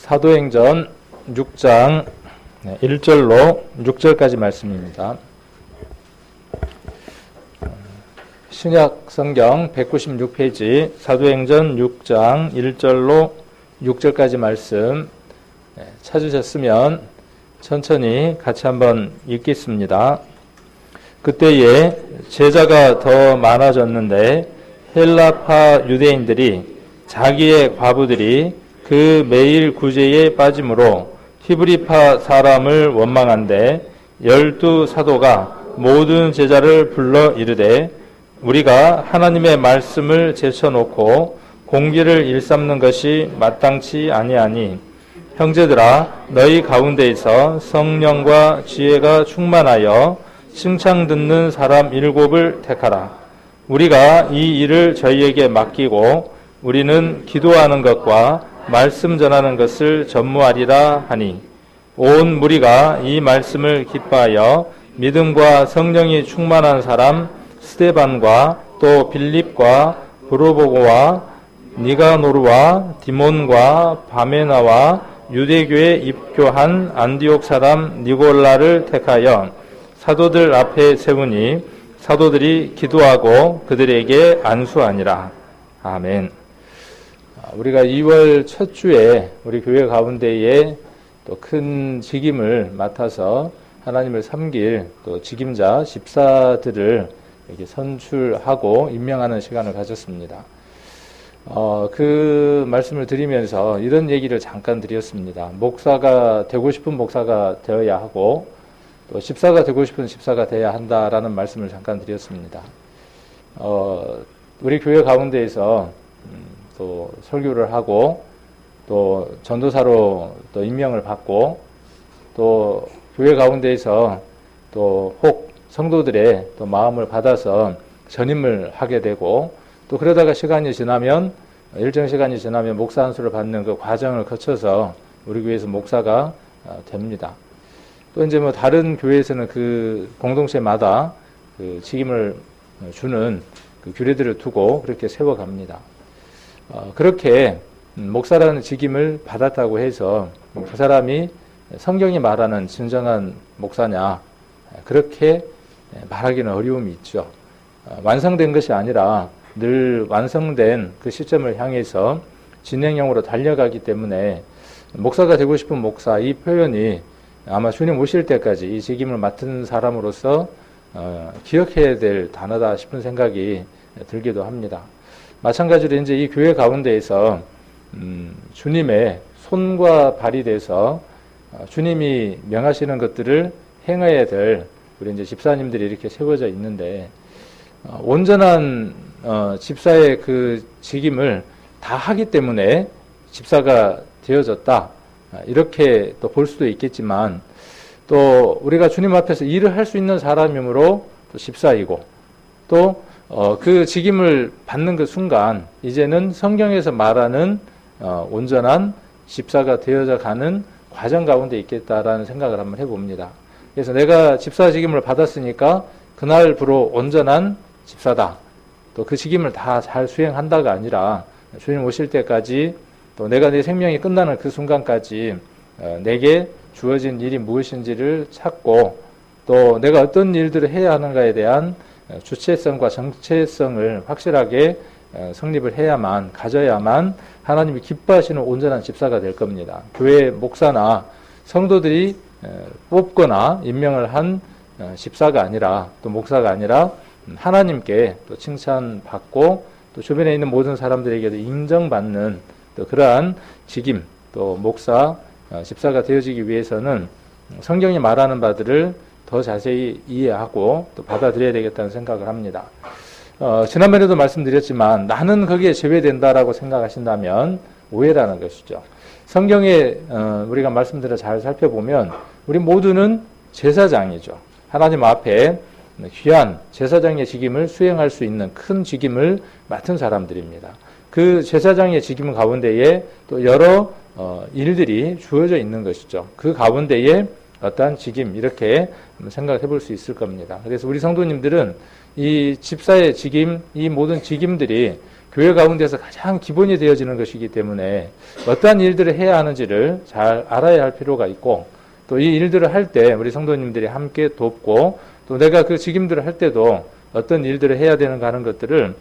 사도행전 6장 1절로 6절까지 말씀입니다. 신약 성경 196페이지 사도행전 6장 1절로 6절까지 말씀 찾으셨으면 천천히 같이 한번 읽겠습니다. 그때에 제자가 더 많아졌는데 헬라파 유대인들이 자기의 과부들이 그 매일 구제에 빠짐으로 히브리파 사람을 원망한데 12 사도가 모든 제자를 불러 이르되 우리가 하나님의 말씀을 제쳐놓고 공기를 일삼는 것이 마땅치 아니하니 형제들아 너희 가운데에서 성령과 지혜가 충만하여 칭찬 듣는 사람 7을 택하라. 우리가 이 일을 저희에게 맡기고 우리는 기도하는 것과 말씀 전하는 것을 전무하리라 하니 온 무리가 이 말씀을 기뻐하여 믿음과 성령이 충만한 사람 스데반과 또 빌립과 브로보고와 니가노르와 디몬과 바메나와 유대교에 입교한 안디옥 사람 니골라를 택하여 사도들 앞에 세우니 사도들이 기도하고 그들에게 안수하니라. 아멘. 우리가 2월 첫 주에 우리 교회 가운데에 또 큰 직임을 맡아서 하나님을 섬길 또 직임자, 집사들을 이렇게 선출하고 임명하는 시간을 가졌습니다. 그 말씀을 드리면서 이런 얘기를 잠깐 드렸습니다. 목사가 되고 싶은 목사가 되어야 하고 또 집사가 되고 싶은 집사가 되어야 한다라는 말씀을 잠깐 드렸습니다. 우리 교회 가운데에서 또 설교를 하고 또 전도사로 또 임명을 받고 또 교회 가운데에서 또 혹 성도들의 또 마음을 받아서 전임을 하게 되고 또 그러다가 시간이 지나면 일정 시간이 지나면 목사 안수를 받는 그 과정을 거쳐서 우리 교회에서 목사가 됩니다. 또 이제 뭐 다른 교회에서는 그 공동체마다 그 직임을 주는 그 규례들을 두고 그렇게 세워갑니다. 그렇게 목사라는 직임을 받았다고 해서 그 사람이 성경이 말하는 진정한 목사냐 그렇게 말하기는 어려움이 있죠. 완성된 것이 아니라 늘 완성된 그 시점을 향해서 진행형으로 달려가기 때문에 목사가 되고 싶은 목사 이 표현이 아마 주님 오실 때까지 이 직임을 맡은 사람으로서 기억해야 될 단어다 싶은 생각이 들기도 합니다. 마찬가지로 이제 이 교회 가운데에서 주님의 손과 발이 돼서 주님이 명하시는 것들을 행해야 될 우리 이제 집사님들이 이렇게 세워져 있는데 온전한 집사의 그 직임을 다 하기 때문에 집사가 되어졌다 이렇게 또 볼 수도 있겠지만 또 우리가 주님 앞에서 일을 할 수 있는 사람이므로 또 집사이고 또 그 직임을 받는 그 순간 이제는 성경에서 말하는 온전한 집사가 되어져 가는 과정 가운데 있겠다라는 생각을 한번 해봅니다. 그래서 내가 집사 직임을 받았으니까 그날부로 온전한 집사다. 또 그 직임을 다 잘 수행한다가 아니라 주님 오실 때까지 또 내가 내 생명이 끝나는 그 순간까지 내게 주어진 일이 무엇인지를 찾고 또 내가 어떤 일들을 해야 하는가에 대한 주체성과 정체성을 확실하게 성립을 해야만 가져야만 하나님이 기뻐하시는 온전한 집사가 될 겁니다. 교회 목사나 성도들이 뽑거나 임명을 한 집사가 아니라 또 목사가 아니라 하나님께 또 칭찬받고 또 주변에 있는 모든 사람들에게도 인정받는 또 그러한 직임 또 목사 집사가 되어지기 위해서는 성경이 말하는 바들을 더 자세히 이해하고 또 받아들여야 되겠다는 생각을 합니다. 지난번에도 말씀드렸지만 나는 거기에 제외된다라고 생각하신다면 오해라는 것이죠. 성경에 우리가 말씀들을 잘 살펴보면 우리 모두는 제사장이죠. 하나님 앞에 귀한 제사장의 직임을 수행할 수 있는 큰 직임을 맡은 사람들입니다. 그 제사장의 직임 가운데에 또 여러 일들이 주어져 있는 것이죠. 그 가운데에 어떠한 직임 이렇게 생각해 볼 수 있을 겁니다. 그래서 우리 성도님들은 이 집사의 직임, 이 모든 직임들이 교회 가운데서 가장 기본이 되어지는 것이기 때문에 어떠한 일들을 해야 하는지를 잘 알아야 할 필요가 있고, 또 이 일들을 할 때 우리 성도님들이 함께 돕고, 또 내가 그 직임들을 할 때도 어떤 일들을 해야 되는가 하는 것들을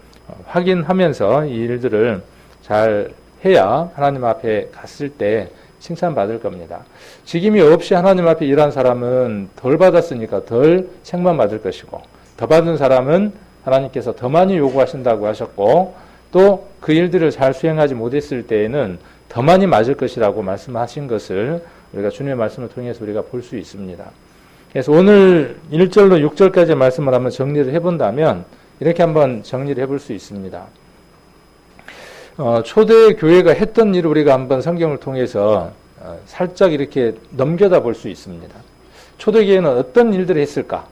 확인하면서 이 일들을 잘 해야 하나님 앞에 갔을 때 칭찬받을 겁니다. 직임이 없이 하나님 앞에 일한 사람은 덜 받았으니까 덜 책만 받을 것이고, 더 받은 사람은 하나님께서 더 많이 요구하신다고 하셨고, 또 그 일들을 잘 수행하지 못했을 때에는 더 많이 맞을 것이라고 말씀하신 것을 우리가 주님의 말씀을 통해서 우리가 볼 수 있습니다. 그래서 오늘 1절로 6절까지 말씀을 한번 정리를 해본다면 이렇게 한번 정리를 해볼 수 있습니다. 초대 교회가 했던 일을 우리가 한번 성경을 통해서 살짝 이렇게 넘겨다 볼 수 있습니다. 초대교회는 어떤 일들을 했을까?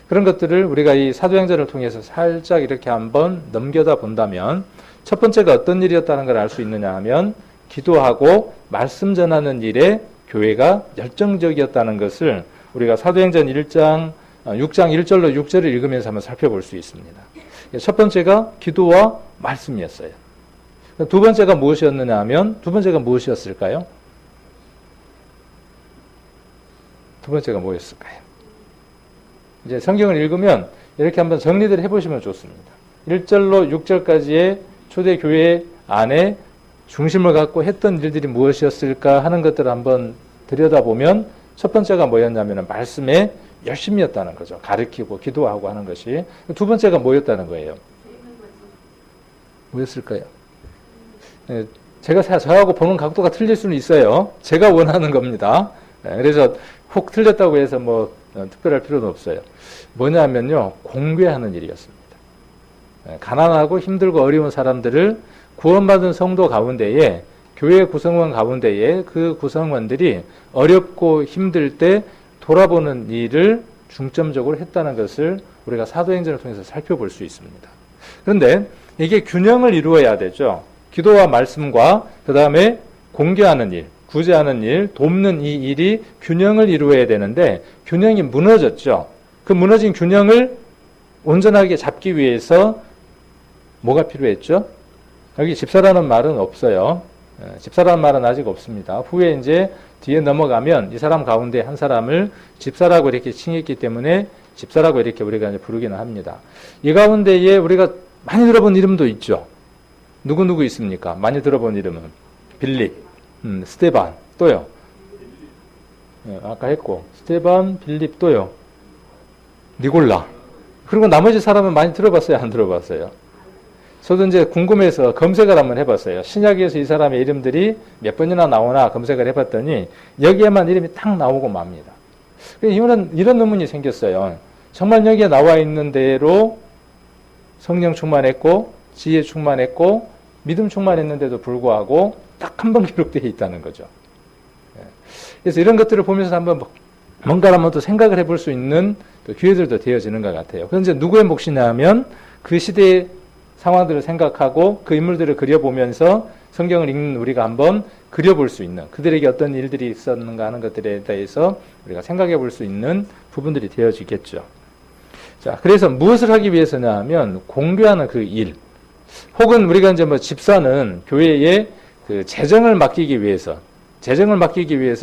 그런 것들을 우리가 이 사도행전을 통해서 살짝 이렇게 한번 넘겨다 본다면, 첫 번째가 어떤 일이었다는 걸 알 수 있느냐 하면, 기도하고 말씀 전하는 일에 교회가 열정적이었다는 것을 우리가 사도행전 6장 1절로 6절을 읽으면서 한번 살펴볼 수 있습니다. 첫 번째가 기도와 말씀이었어요. 두 번째가 무엇이었느냐 하면, 두 번째가 무엇이었을까요? 두 번째가 뭐였을까요? 이제 성경을 읽으면 이렇게 한번 정리를 해보시면 좋습니다. 1절로 6절까지의 초대교회 안에 중심을 갖고 했던 일들이 무엇이었을까 하는 것들을 한번 들여다보면, 첫 번째가 뭐였냐면 말씀에 열심이었다는 거죠. 가르치고 기도하고 하는 것이. 두 번째가 뭐였다는 거예요? 뭐였을까요? 제가 저하고 보는 각도가 틀릴 수는 있어요. 제가 원하는 겁니다. 그래서 혹 틀렸다고 해서 뭐 특별할 필요는 없어요. 뭐냐면요, 공개하는 일이었습니다. 가난하고 힘들고 어려운 사람들을 구원받은 성도 가운데에, 교회 구성원 가운데에 그 구성원들이 어렵고 힘들 때 돌아보는 일을 중점적으로 했다는 것을 우리가 사도행전을 통해서 살펴볼 수 있습니다. 그런데 이게 균형을 이루어야 되죠. 기도와 말씀과 그 다음에 공개하는 일, 구제하는 일, 돕는 이 일이 균형을 이루어야 되는데 균형이 무너졌죠. 그 무너진 균형을 온전하게 잡기 위해서 뭐가 필요했죠? 여기 집사라는 말은 없어요. 집사라는 말은 아직 없습니다. 후에 이제 뒤에 넘어가면 이 사람 가운데 한 사람을 집사라고 이렇게 칭했기 때문에 집사라고 이렇게 우리가 이제 부르기는 합니다. 이 가운데에 우리가 많이 들어본 이름도 있죠. 누구 있습니까? 많이 들어본 이름은 빌립, 스테반, 또요. 아까 했고 스테반, 빌립, 또요. 니골라. 그리고 나머지 사람은 많이 들어봤어요? 안 들어봤어요? 저도 이제 궁금해서 검색을 한번 해봤어요. 신약에서 이 사람의 이름들이 몇 번이나 나오나 검색을 해봤더니 여기에만 이름이 딱 나오고 맙니다. 이런 의문이 생겼어요. 정말 여기에 나와 있는 대로 성령 충만했고 지혜 충만했고 믿음 충만했는데도 불구하고 딱 한 번 기록되어 있다는 거죠. 그래서 이런 것들을 보면서 한번 뭔가를 한번 또 생각을 해볼 수 있는 또 기회들도 되어지는 것 같아요. 그런데 누구의 몫이냐 하면 그 시대의 상황들을 생각하고 그 인물들을 그려보면서 성경을 읽는 우리가 한번 그려볼 수 있는, 그들에게 어떤 일들이 있었는가 하는 것들에 대해서 우리가 생각해 볼 수 있는 부분들이 되어지겠죠. 자, 그래서 무엇을 하기 위해서냐 하면 공개하는 그 일, 혹은 우리가 이제 뭐 집사는 교회에 그 재정을 맡기기 위해서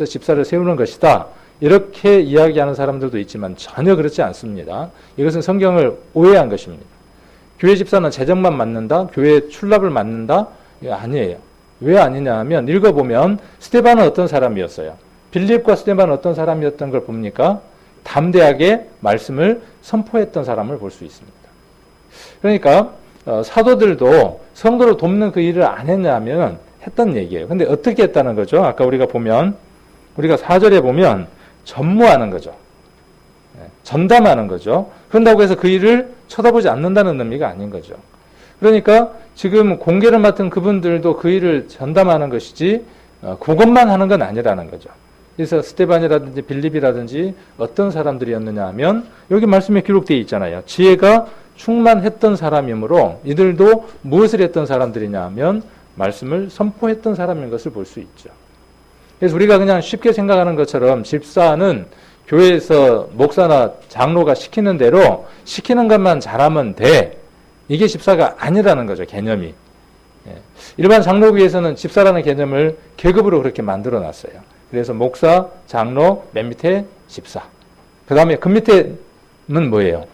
집사를 세우는 것이다, 이렇게 이야기하는 사람들도 있지만 전혀 그렇지 않습니다. 이것은 성경을 오해한 것입니다. 교회 집사는 재정만 맡는다? 교회 출납을 맡는다? 이거 아니에요. 왜 아니냐 하면 읽어보면 스데반은 어떤 사람이었어요? 빌립과 스데반은 어떤 사람이었던 걸 봅니까? 담대하게 말씀을 선포했던 사람을 볼 수 있습니다. 그러니까 사도들도 성도를 돕는 그 일을 안 했냐면 했던 얘기예요. 근데 어떻게 했다는 거죠? 아까 우리가 4절에 보면 전무하는 거죠. 전담하는 거죠. 그런다고 해서 그 일을 쳐다보지 않는다는 의미가 아닌 거죠. 그러니까 지금 공개를 맡은 그분들도 그 일을 전담하는 것이지 그것만 하는 건 아니라는 거죠. 그래서 스데반이라든지 빌립이라든지 어떤 사람들이었느냐 하면 여기 말씀에 기록되어 있잖아요. 지혜가 충만했던 사람이므로 이들도 무엇을 했던 사람들이냐 하면 말씀을 선포했던 사람인 것을 볼 수 있죠. 그래서 우리가 그냥 쉽게 생각하는 것처럼 집사는 교회에서 목사나 장로가 시키는 대로 시키는 것만 잘하면 돼, 이게 집사가 아니라는 거죠, 개념이. 일반 장로교에서는 집사라는 개념을 계급으로 그렇게 만들어 놨어요. 그래서 목사, 장로, 맨 밑에 집사. 그 다음에 그 밑에는 뭐예요?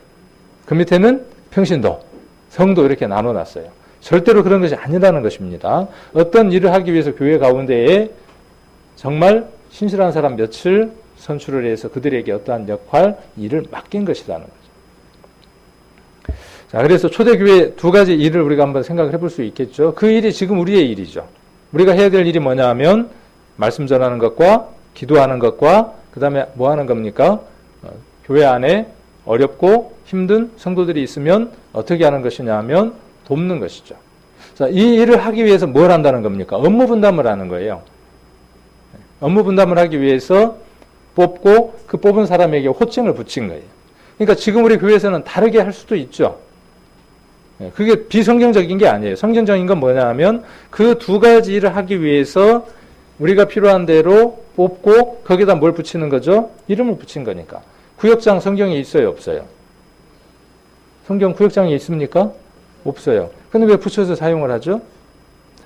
그 밑에는 평신도, 성도 이렇게 나눠 놨어요. 절대로 그런 것이 아니라는 것입니다. 어떤 일을 하기 위해서 교회 가운데에 정말 신실한 사람 몇을 선출을 해서 그들에게 어떠한 역할, 일을 맡긴 것이라는 거죠. 자, 그래서 초대교회 두 가지 일을 우리가 한번 생각을 해볼 수 있겠죠. 그 일이 지금 우리의 일이죠. 우리가 해야 될 일이 뭐냐 하면 말씀 전하는 것과 기도하는 것과 그 다음에 뭐 하는 겁니까? 교회 안에 어렵고 힘든 성도들이 있으면 어떻게 하는 것이냐 하면 돕는 것이죠. 자, 이 일을 하기 위해서 뭘 한다는 겁니까? 업무 분담을 하는 거예요. 업무 분담을 하기 위해서 뽑고 그 뽑은 사람에게 호칭을 붙인 거예요. 그러니까 지금 우리 교회에서는 다르게 할 수도 있죠. 그게 비성경적인 게 아니에요. 성경적인 건 뭐냐 하면 그 두 가지 일을 하기 위해서 우리가 필요한 대로 뽑고 거기다 뭘 붙이는 거죠? 이름을 붙인 거니까. 구역장 성경에 있어요, 없어요? 성경 구역장에 있습니까? 없어요. 근데 왜 붙여서 사용을 하죠?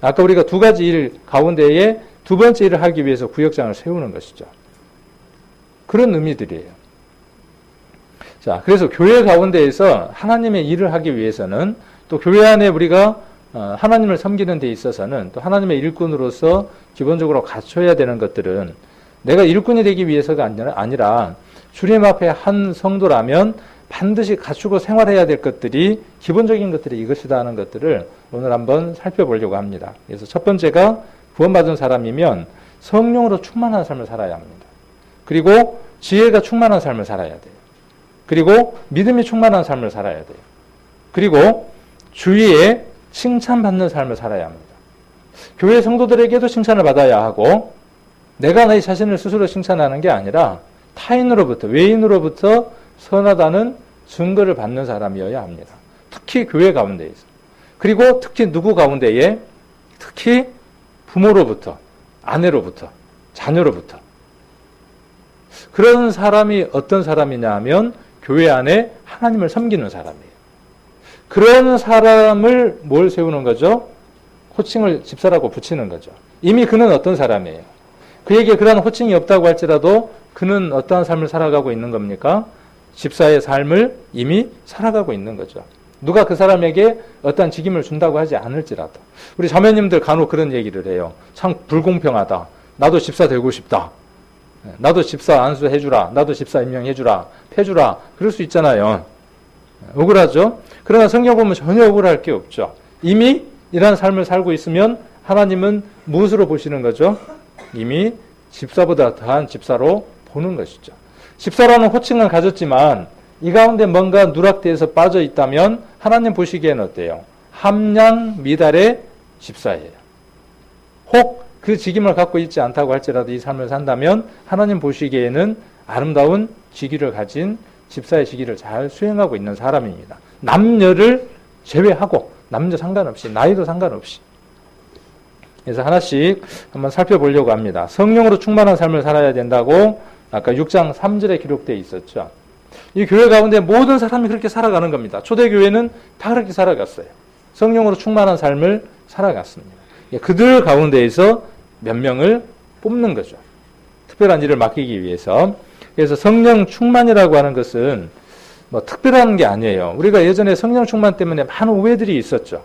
아까 우리가 두 가지 일 가운데에 두 번째 일을 하기 위해서 구역장을 세우는 것이죠. 그런 의미들이에요. 자, 그래서 교회 가운데에서 하나님의 일을 하기 위해서는 또 교회 안에 우리가 하나님을 섬기는 데 있어서는 또 하나님의 일꾼으로서 기본적으로 갖춰야 되는 것들은 내가 일꾼이 되기 위해서가 아니라 주님 앞에 한 성도라면 반드시 갖추고 생활해야 될 것들이 기본적인 것들이 이것이다 하는 것들을 오늘 한번 살펴보려고 합니다. 그래서 첫 번째가 구원받은 사람이면 성령으로 충만한 삶을 살아야 합니다. 그리고 지혜가 충만한 삶을 살아야 돼요. 그리고 믿음이 충만한 삶을 살아야 돼요. 그리고 주위에 칭찬받는 삶을 살아야 합니다. 교회 성도들에게도 칭찬을 받아야 하고 내가 내 자신을 스스로 칭찬하는 게 아니라 타인으로부터, 외인으로부터 선하다는 증거를 받는 사람이어야 합니다. 특히 교회 가운데에서. 그리고 특히 누구 가운데에? 특히 부모로부터, 아내로부터, 자녀로부터. 그런 사람이 어떤 사람이냐 하면 교회 안에 하나님을 섬기는 사람이에요. 그런 사람을 뭘 세우는 거죠? 호칭을 집사라고 붙이는 거죠. 이미 그는 어떤 사람이에요? 그에게 그런 호칭이 없다고 할지라도 그는 어떠한 삶을 살아가고 있는 겁니까? 집사의 삶을 이미 살아가고 있는 거죠. 누가 그 사람에게 어떠한 직임을 준다고 하지 않을지라도. 우리 자매님들 간혹 그런 얘기를 해요. 참 불공평하다. 나도 집사 되고 싶다. 나도 집사 안수해주라. 나도 집사 임명해주라. 패주라. 그럴 수 있잖아요. 억울하죠? 그러나 성경 보면 전혀 억울할 게 없죠. 이미 이러한 삶을 살고 있으면 하나님은 무엇으로 보시는 거죠? 이미 집사보다 더한 집사로 보는 것이죠. 집사라는 호칭을 가졌지만 이 가운데 뭔가 누락되어서 빠져 있다면 하나님 보시기에는 어때요? 함량 미달의 집사예요. 혹 그 직임을 갖고 있지 않다고 할지라도 이 삶을 산다면 하나님 보시기에는 아름다운 직위를 가진 집사의 직위를 잘 수행하고 있는 사람입니다. 남녀를 제외하고 남녀 상관없이 나이도 상관없이. 그래서 하나씩 한번 살펴보려고 합니다. 성령으로 충만한 삶을 살아야 된다고 아까 6장 3절에 기록되어 있었죠. 이 교회 가운데 모든 사람이 그렇게 살아가는 겁니다. 초대교회는 다 그렇게 살아갔어요. 성령으로 충만한 삶을 살아갔습니다. 그들 가운데에서 몇 명을 뽑는 거죠. 특별한 일을 맡기기 위해서. 그래서 성령 충만이라고 하는 것은 뭐 특별한 게 아니에요. 우리가 예전에 성령 충만 때문에 많은 오해들이 있었죠.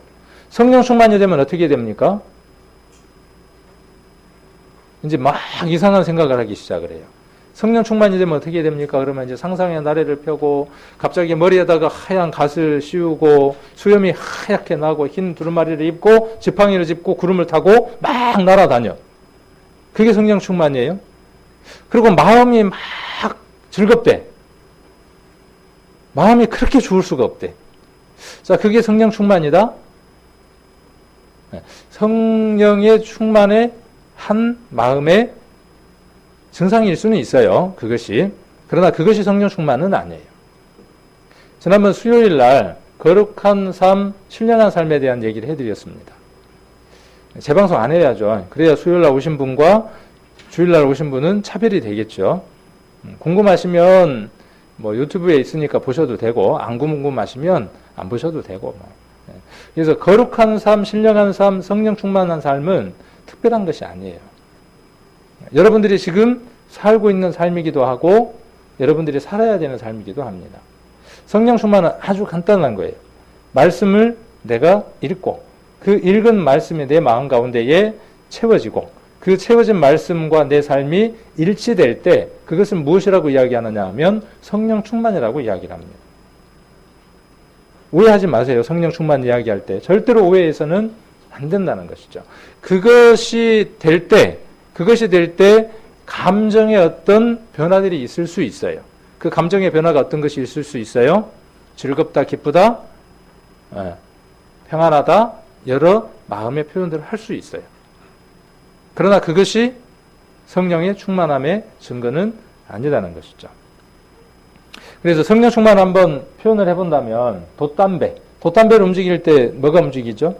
성령 충만이 되면 어떻게 됩니까? 이제 막 이상한 생각을 하기 시작을 해요. 성령 충만이 되면 어떻게 됩니까? 그러면 이제 상상의 나래를 펴고 갑자기 머리에다가 하얀 갓을 씌우고 수염이 하얗게 나고 흰 두루마리를 입고 지팡이를 짚고 구름을 타고 막 날아다녀. 그게 성령 충만이에요. 그리고 마음이 막 즐겁대. 마음이 그렇게 좋을 수가 없대. 자, 그게 성령 충만이다. 성령의 충만의 한 마음의 증상일 수는 있어요. 그것이. 그러나 그것이 성령 충만은 아니에요. 지난번 수요일 날 거룩한 삶, 신령한 삶에 대한 얘기를 해드렸습니다. 재방송 안 해야죠. 그래야 수요일 날 오신 분과 주일 날 오신 분은 차별이 되겠죠. 궁금하시면 뭐 유튜브에 있으니까 보셔도 되고 안 궁금하시면 안 보셔도 되고 뭐 그래서 거룩한 삶, 신령한 삶, 성령 충만한 삶은 특별한 것이 아니에요. 여러분들이 지금 살고 있는 삶이기도 하고 여러분들이 살아야 되는 삶이기도 합니다. 성령 충만은 아주 간단한 거예요. 말씀을 내가 읽고 그 읽은 말씀이 내 마음 가운데에 채워지고 그 채워진 말씀과 내 삶이 일치될 때 그것을 무엇이라고 이야기하느냐 하면 성령 충만이라고 이야기를 합니다. 오해하지 마세요. 성령 충만 이야기할 때. 절대로 오해해서는 안 된다는 것이죠. 그것이 될 때 감정의 어떤 변화들이 있을 수 있어요. 그 감정의 변화가 어떤 것이 있을 수 있어요? 즐겁다, 기쁘다, 평안하다, 여러 마음의 표현들을 할 수 있어요. 그러나 그것이 성령의 충만함의 증거는 아니라는 것이죠. 그래서 성령 충만 한번 표현을 해본다면 돛담배를 움직일 때 뭐가 움직이죠?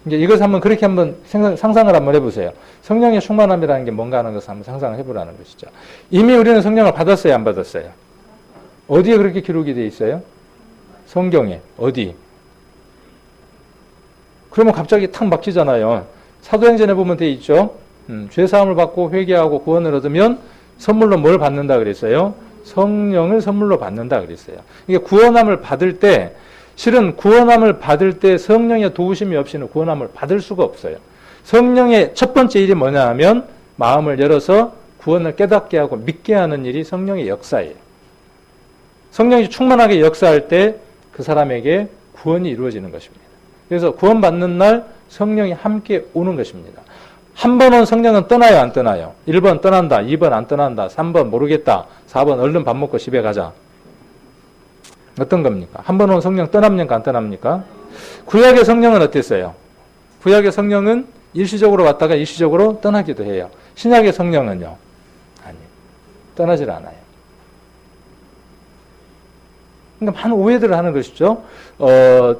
이제 이것을 한번 그렇게 한번 상상을 한번 해보세요. 성령의 충만함이라는 게 뭔가 하는 것을 한번 상상을 해보라는 것이죠. 이미 우리는 성령을 받았어요, 안 받았어요? 어디에 그렇게 기록이 되어 있어요? 성경에. 어디? 그러면 갑자기 탁 막히잖아요. 사도행전에 보면 되어 있죠. 죄사함을 받고 회개하고 구원을 얻으면 선물로 뭘 받는다 그랬어요? 성령을 선물로 받는다 그랬어요. 이게 구원함을 받을 때 실은 구원함을 받을 때 성령의 도우심이 없이는 구원함을 받을 수가 없어요. 성령의 첫 번째 일이 뭐냐 하면 마음을 열어서 구원을 깨닫게 하고 믿게 하는 일이 성령의 역사예요. 성령이 충만하게 역사할 때 그 사람에게 구원이 이루어지는 것입니다. 그래서 구원받는 날 성령이 함께 오는 것입니다. 한 번 온 성령은 떠나요, 안 떠나요? 1번 떠난다, 2번 안 떠난다, 3번 모르겠다, 4번 얼른 밥 먹고 집에 가자. 어떤 겁니까? 한 번 온 성령 떠납니까, 안 떠납니까? 구약의 성령은 어땠어요? 구약의 성령은 일시적으로 왔다가 일시적으로 떠나기도 해요. 신약의 성령은요? 아니, 떠나질 않아요. 그러니까 많은 오해들을 하는 것이죠.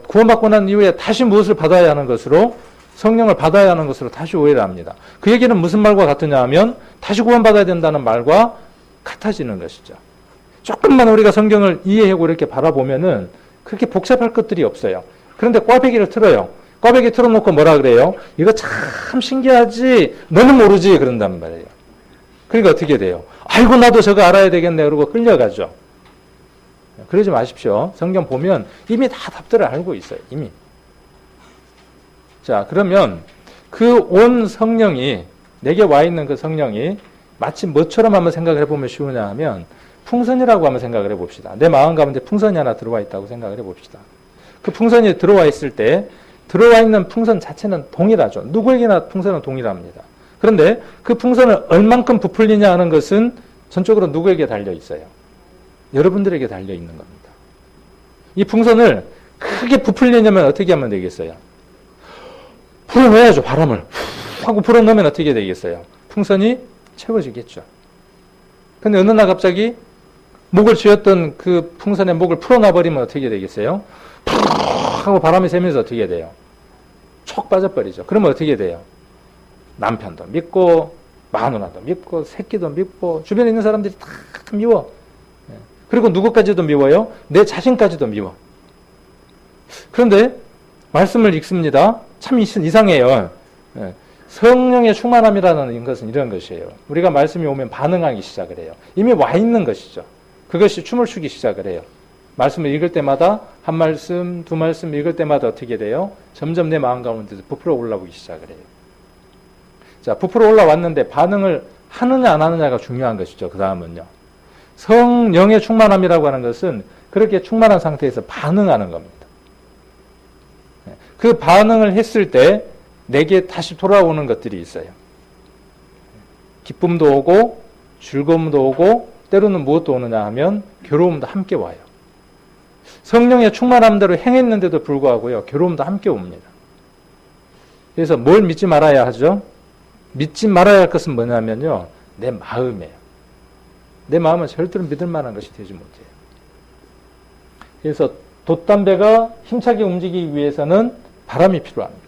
구원받고 난 이후에 다시 무엇을 받아야 하는 것으로, 성령을 받아야 하는 것으로 다시 오해를 합니다. 그 얘기는 무슨 말과 같으냐 하면 다시 구원받아야 된다는 말과 같아지는 것이죠. 조금만 우리가 성경을 이해하고 이렇게 바라보면은 그렇게 복잡할 것들이 없어요. 그런데 꽈배기를 틀어요. 꽈배기 틀어놓고 뭐라 그래요? 이거 참 신기하지, 너는 모르지, 그런단 말이에요. 그러니까 어떻게 돼요? 아이고, 나도 저거 알아야 되겠네, 그러고 끌려가죠. 그러지 마십시오. 성경 보면 이미 다 답들을 알고 있어요. 이미. 자, 그러면 그 온 성령이, 내게 와 있는 그 성령이 마치 뭐처럼 한번 생각을 해보면 쉬우냐 하면 풍선이라고 한번 생각을 해봅시다. 내 마음 가운데 풍선이 하나 들어와 있다고 생각을 해봅시다. 그 풍선이 들어와 있을 때 들어와 있는 풍선 자체는 동일하죠. 누구에게나 풍선은 동일합니다. 그런데 그 풍선을 얼만큼 부풀리냐 하는 것은 전적으로 누구에게 달려 있어요? 여러분들에게 달려 있는 겁니다. 이 풍선을 크게 부풀리려면 어떻게 하면 되겠어요? 풀어넣어야죠. 바람을 후 하고 풀어넣으면 어떻게 되겠어요? 풍선이 채워지겠죠. 근데 어느 날 갑자기 목을 쥐었던 그 풍선의 목을 풀어놔버리면 어떻게 되겠어요? 푹 하고 바람이 세면서 어떻게 돼요? 촉 빠져버리죠. 그러면 어떻게 돼요? 남편도 밉고 마누라도 밉고 새끼도 밉고 주변에 있는 사람들이 다 미워. 그리고 누구까지도 미워요? 내 자신까지도 미워. 그런데 말씀을 읽습니다. 참 이상해요. 성령의 충만함이라는 것은 이런 것이에요. 우리가 말씀이 오면 반응하기 시작을 해요. 이미 와 있는 것이죠. 그것이 춤을 추기 시작을 해요. 말씀을 읽을 때마다 한 말씀, 두 말씀 읽을 때마다 어떻게 돼요? 점점 내 마음 가운데서 부풀어 올라오기 시작을 해요. 자, 부풀어 올라왔는데 반응을 하느냐 안 하느냐가 중요한 것이죠. 그 다음은요. 성령의 충만함이라고 하는 것은 그렇게 충만한 상태에서 반응하는 겁니다. 그 반응을 했을 때 내게 다시 돌아오는 것들이 있어요. 기쁨도 오고 즐거움도 오고 때로는 무엇도 오느냐 하면 괴로움도 함께 와요. 성령의 충만함대로 행했는데도 불구하고요. 괴로움도 함께 옵니다. 그래서 뭘 믿지 말아야 하죠? 믿지 말아야 할 것은 뭐냐면요. 내 마음이에요. 내 마음은 절대로 믿을 만한 것이 되지 못해요. 그래서 돛담배가 힘차게 움직이기 위해서는 바람이 필요합니다.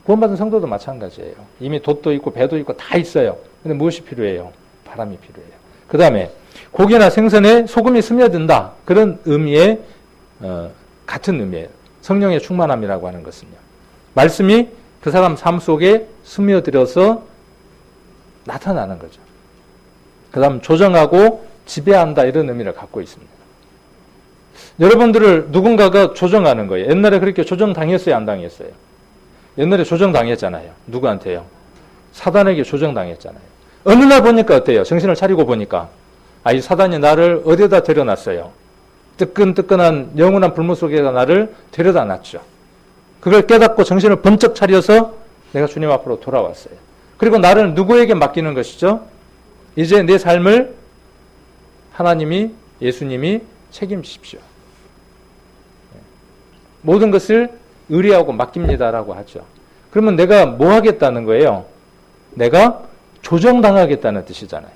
구원받은 성도도 마찬가지예요. 이미 돛도 있고 배도 있고 다 있어요. 근데 무엇이 필요해요? 바람이 필요해요. 그 다음에 고기나 생선에 소금이 스며든다. 그런 의미의 같은 의미예요. 성령의 충만함이라고 하는 것은요. 말씀이 그 사람 삶 속에 스며들어서 나타나는 거죠. 그 다음 조정하고 지배한다 이런 의미를 갖고 있습니다. 여러분들을 누군가가 조정하는 거예요. 옛날에 그렇게 조정당했어요? 안 당했어요? 옛날에 조정당했잖아요. 누구한테요? 사단에게 조정당했잖아요. 어느 날 보니까 어때요? 정신을 차리고 보니까 이 사단이 나를 어디에다 데려놨어요? 뜨끈뜨끈한 영원한 불문 속에다 나를 데려다 놨죠. 그걸 깨닫고 정신을 번쩍 차려서 내가 주님 앞으로 돌아왔어요. 그리고 나를 누구에게 맡기는 것이죠? 이제 내 삶을 하나님이, 예수님이 책임지십시오. 모든 것을 의뢰하고 맡깁니다라고 하죠. 그러면 내가 뭐 하겠다는 거예요? 내가 조정당하겠다는 뜻이잖아요.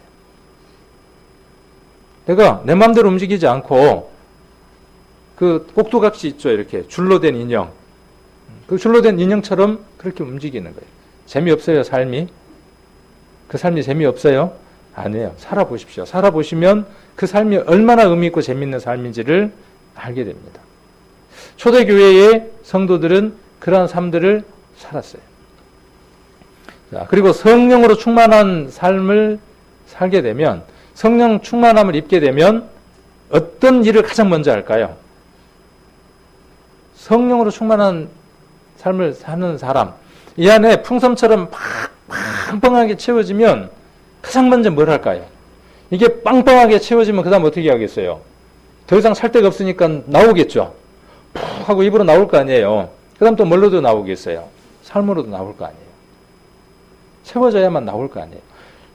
내가 내 마음대로 움직이지 않고 그 꼭두각시 있죠. 이렇게 줄로 된 인형. 그 줄로 된 인형처럼 그렇게 움직이는 거예요. 재미없어요, 삶이? 그 삶이 재미없어요? 아니에요. 살아보십시오. 살아보시면 그 삶이 얼마나 의미 있고 재미있는 삶인지를 알게 됩니다. 초대교회의 성도들은 그러한 삶들을 살았어요. 자, 그리고 성령으로 충만한 삶을 살게 되면, 성령 충만함을 입게 되면 어떤 일을 가장 먼저 할까요? 성령으로 충만한 삶을 사는 사람, 이 안에 풍선처럼 빵빵하게 채워지면 가장 먼저 뭘 할까요? 이게 빵빵하게 채워지면 그 다음 어떻게 하겠어요? 더 이상 살 데가 없으니까 나오겠죠. 푹 하고 입으로 나올 거 아니에요. 그 다음 또 뭘로도 나오겠어요? 삶으로도 나올 거 아니에요. 채워져야만 나올 거 아니에요.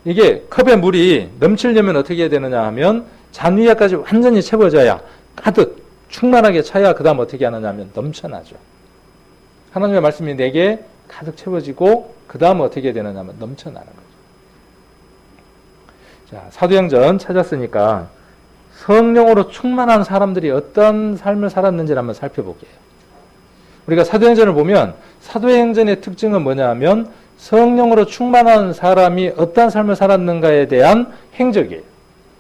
이게 컵에 물이 넘치려면 어떻게 해야 되느냐 하면 잔 위에까지 완전히 채워져야, 가득 충만하게 차야 그 다음 어떻게 하느냐 하면 넘쳐나죠. 하나님의 말씀이 내게 가득 채워지고 그 다음 어떻게 되느냐 하면 넘쳐나는 거죠. 자, 사도행전 찾았으니까 성령으로 충만한 사람들이 어떤 삶을 살았는지를 한번 살펴볼게요. 우리가 사도행전을 보면 사도행전의 특징은 뭐냐 하면 성령으로 충만한 사람이 어떠한 삶을 살았는가에 대한 행적이에요.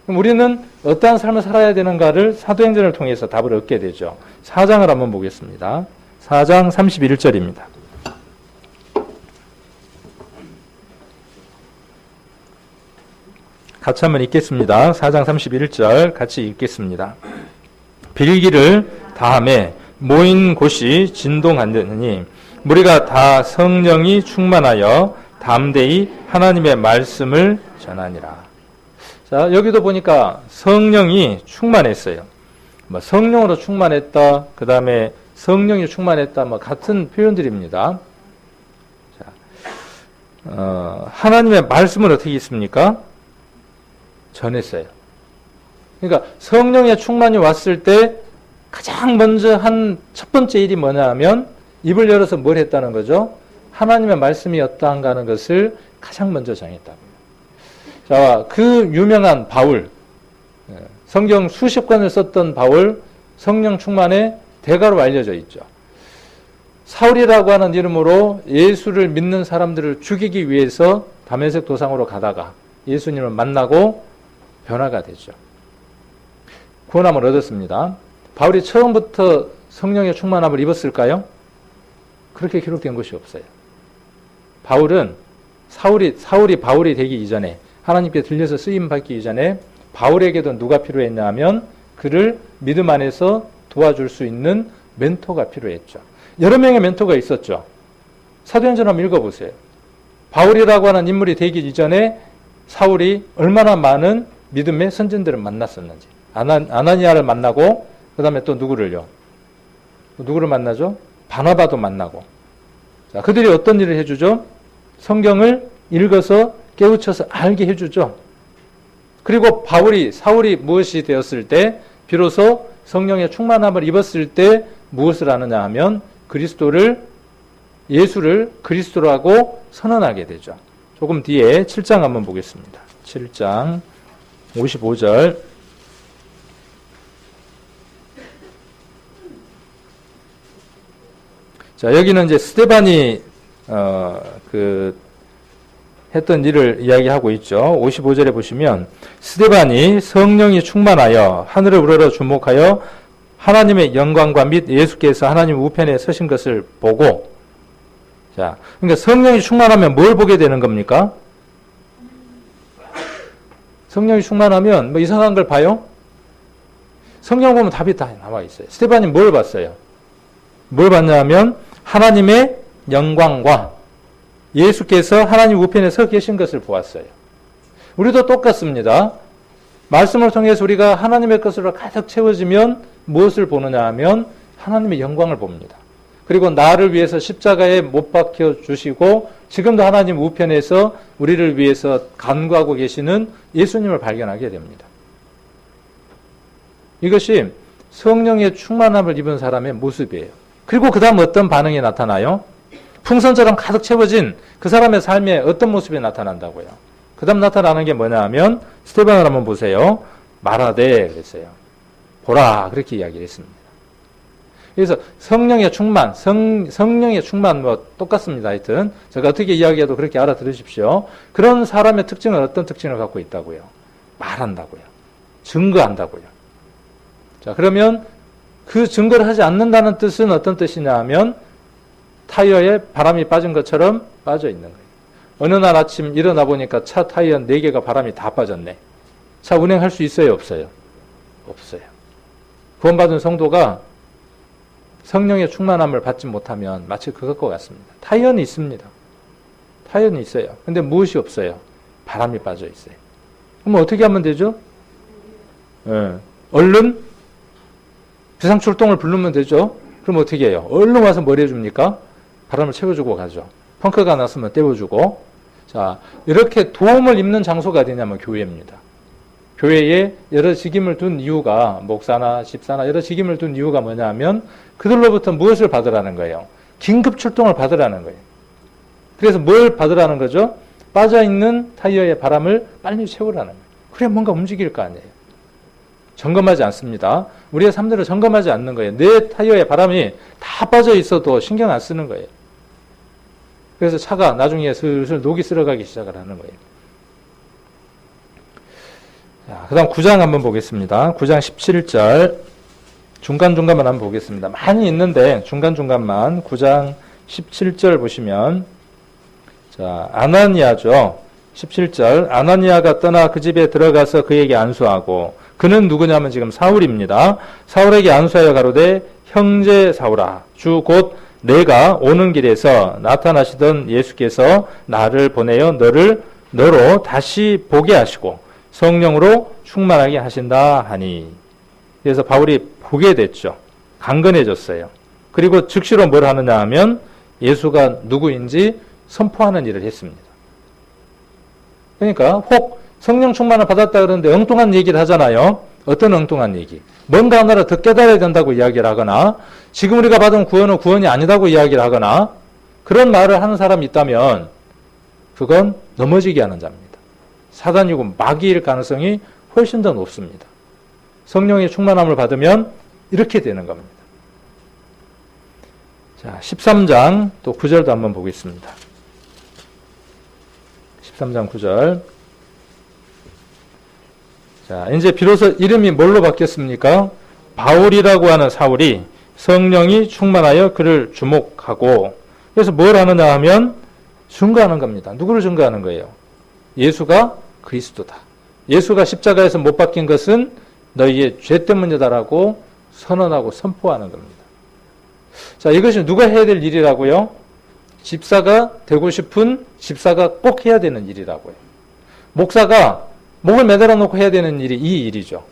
그럼 우리는 어떠한 삶을 살아야 되는가를 사도행전을 통해서 답을 얻게 되죠. 4장을 한번 보겠습니다. 4장 31절입니다. 같이 한번 읽겠습니다. 4장 31절 같이 읽겠습니다. 빌기를 다함에 모인 곳이 진동하느니 무리가 다 성령이 충만하여 담대히 하나님의 말씀을 전하니라. 자, 여기도 보니까 성령이 충만했어요. 성령으로 충만했다, 그 다음에 성령이 충만했다, 같은 표현들입니다. 자, 하나님의 말씀을 어떻게 했습니까? 전했어요. 그러니까 성령의 충만이 왔을 때 가장 먼저 한 첫 번째 일이 뭐냐 하면 입을 열어서 뭘 했다는 거죠? 하나님의 말씀이 어떠한가 하는 것을 가장 먼저 정했다. 자, 그 유명한 바울, 성경 수십 권을 썼던 바울, 성령 충만의 대가로 알려져 있죠. 사울이라고 하는 이름으로 예수를 믿는 사람들을 죽이기 위해서 다메섹 도상으로 가다가 예수님을 만나고 변화가 되죠. 구원함을 얻었습니다. 바울이 처음부터 성령의 충만함을 입었을까요? 그렇게 기록된 것이 없어요. 바울은 사울이 바울이 되기 이전에, 하나님께 들려서 쓰임 받기 이전에 바울에게도 누가 필요했냐 하면 그를 믿음 안에서 도와줄 수 있는 멘토가 필요했죠. 여러 명의 멘토가 있었죠. 사도행전 한번 읽어보세요. 바울이라고 하는 인물이 되기 이전에 사울이 얼마나 많은 믿음의 선진들을 만났었는지. 아나니아를 만나고 그 다음에 또 누구를요? 누구를 만나죠? 바나바도 만나고. 자, 그들이 어떤 일을 해주죠? 성경을 읽어서 깨우쳐서 알게 해주죠. 그리고 사울이 무엇이 되었을 때, 비로소 성령의 충만함을 입었을 때 무엇을 하느냐 하면 예수를 그리스도라고 선언하게 되죠. 조금 뒤에 7장 한번 보겠습니다. 7장 55절. 자, 여기는 이제 스데반이 했던 일을 이야기하고 있죠. 55절에 보시면 스데반이 성령이 충만하여 하늘을 우러러 주목하여 하나님의 영광과 및 예수께서 하나님 우편에 서신 것을 보고, 자, 그러니까 성령이 충만하면 뭘 보게 되는 겁니까? 성령이 충만하면 뭐 이상한 걸 봐요? 성경 보면 답이 다 나와 있어요. 스테반이 뭘 봤어요? 뭘 봤냐면 하나님의 영광과 예수께서 하나님 우편에 서 계신 것을 보았어요. 우리도 똑같습니다. 말씀을 통해서 우리가 하나님의 것으로 가득 채워지면 무엇을 보느냐 하면 하나님의 영광을 봅니다. 그리고 나를 위해서 십자가에 못 박혀 주시고 지금도 하나님 우편에서 우리를 위해서 간구하고 계시는 예수님을 발견하게 됩니다. 이것이 성령의 충만함을 입은 사람의 모습이에요. 그리고 그 다음 어떤 반응이 나타나요? 풍선처럼 가득 채워진 그 사람의 삶에 어떤 모습이 나타난다고요? 그 다음 나타나는 게 뭐냐 하면 스테반을 한번 보세요. 말하되 그랬어요. 보라 그렇게 이야기를 했습니다. 그래서 성령의 충만, 성령의 충만 뭐 똑같습니다. 하여튼 제가 어떻게 이야기해도 그렇게 알아들으십시오. 그런 사람의 특징은 어떤 특징을 갖고 있다고요? 말한다고요. 증거한다고요. 자, 그러면 그 증거를 하지 않는다는 뜻은 어떤 뜻이냐 하면 타이어에 바람이 빠진 것처럼 빠져 있는 거예요. 어느 날 아침 일어나 보니까 차 타이어 4개가 바람이 다 빠졌네. 차 운행할 수 있어요? 없어요? 없어요. 구원받은 성도가 성령의 충만함을 받지 못하면 마치 그것과 같습니다. 타이어는 있습니다. 타이어는 있어요. 근데 무엇이 없어요? 바람이 빠져 있어요. 그럼 어떻게 하면 되죠? 얼른 비상출동을 부르면 되죠? 그럼 어떻게 해요? 얼른 와서 뭘 해줍니까? 바람을 채워주고 가죠. 펑크가 났으면 떼워주고. 자, 이렇게 도움을 입는 장소가 어디냐면 교회입니다. 교회에 여러 직임을 둔 이유가, 목사나 집사나 여러 직임을 둔 이유가 뭐냐 하면 그들로부터 무엇을 받으라는 거예요? 긴급 출동을 받으라는 거예요. 그래서 뭘 받으라는 거죠? 빠져있는 타이어의 바람을 빨리 채우라는 거예요. 그래 뭔가 움직일 거 아니에요. 점검하지 않습니다. 우리의 삶들을 점검하지 않는 거예요. 내 타이어에 바람이 다 빠져 있어도 신경 안 쓰는 거예요. 그래서 차가 나중에 슬슬 녹이 쓸어가기 시작을 하는 거예요. 자, 그 다음 9장 한번 보겠습니다. 9장 17절. 중간중간만 한번 보겠습니다. 많이 있는데 중간중간만 9장 17절 보시면, 자, 아나니아죠. 17절. 아나니아가 떠나 그 집에 들어가서 그에게 안수하고, 그는 누구냐면 지금 사울입니다. 사울에게 안수하여 가로되 형제 사울아, 주 곧 내가 오는 길에서 나타나시던 예수께서 나를 보내어 너로 다시 보게 하시고 성령으로 충만하게 하신다 하니. 그래서 바울이 보게 됐죠. 강건해졌어요. 그리고 즉시로 뭘 하느냐 하면 예수가 누구인지 선포하는 일을 했습니다. 그러니까 혹 성령 충만을 받았다 그러는데 엉뚱한 얘기를 하잖아요. 어떤 엉뚱한 얘기? 뭔가 하나를 더 깨달아야 된다고 이야기를 하거나 지금 우리가 받은 구원은 구원이 아니다고 이야기를 하거나 그런 말을 하는 사람이 있다면 그건 넘어지게 하는 자입니다. 사단이고 마귀일 가능성이 훨씬 더 높습니다. 성령의 충만함을 받으면 이렇게 되는 겁니다. 자, 13장 또 9절도 한번 보겠습니다. 13장 9절. 자, 이제 비로소 이름이 뭘로 바뀌었습니까? 바울이라고 하는 사울이 성령이 충만하여 그를 주목하고, 그래서 뭘 하느냐 하면 증거하는 겁니다. 누구를 증거하는 거예요? 예수가 그리스도다. 예수가 십자가에서 못 박힌 것은 너희의 죄 때문이다라고 선언하고 선포하는 겁니다. 자, 이것이 누가 해야 될 일이라고요? 집사가 되고 싶은 집사가 꼭 해야 되는 일이라고요. 목사가 목을 매달아 놓고 해야 되는 일이 이 일이죠.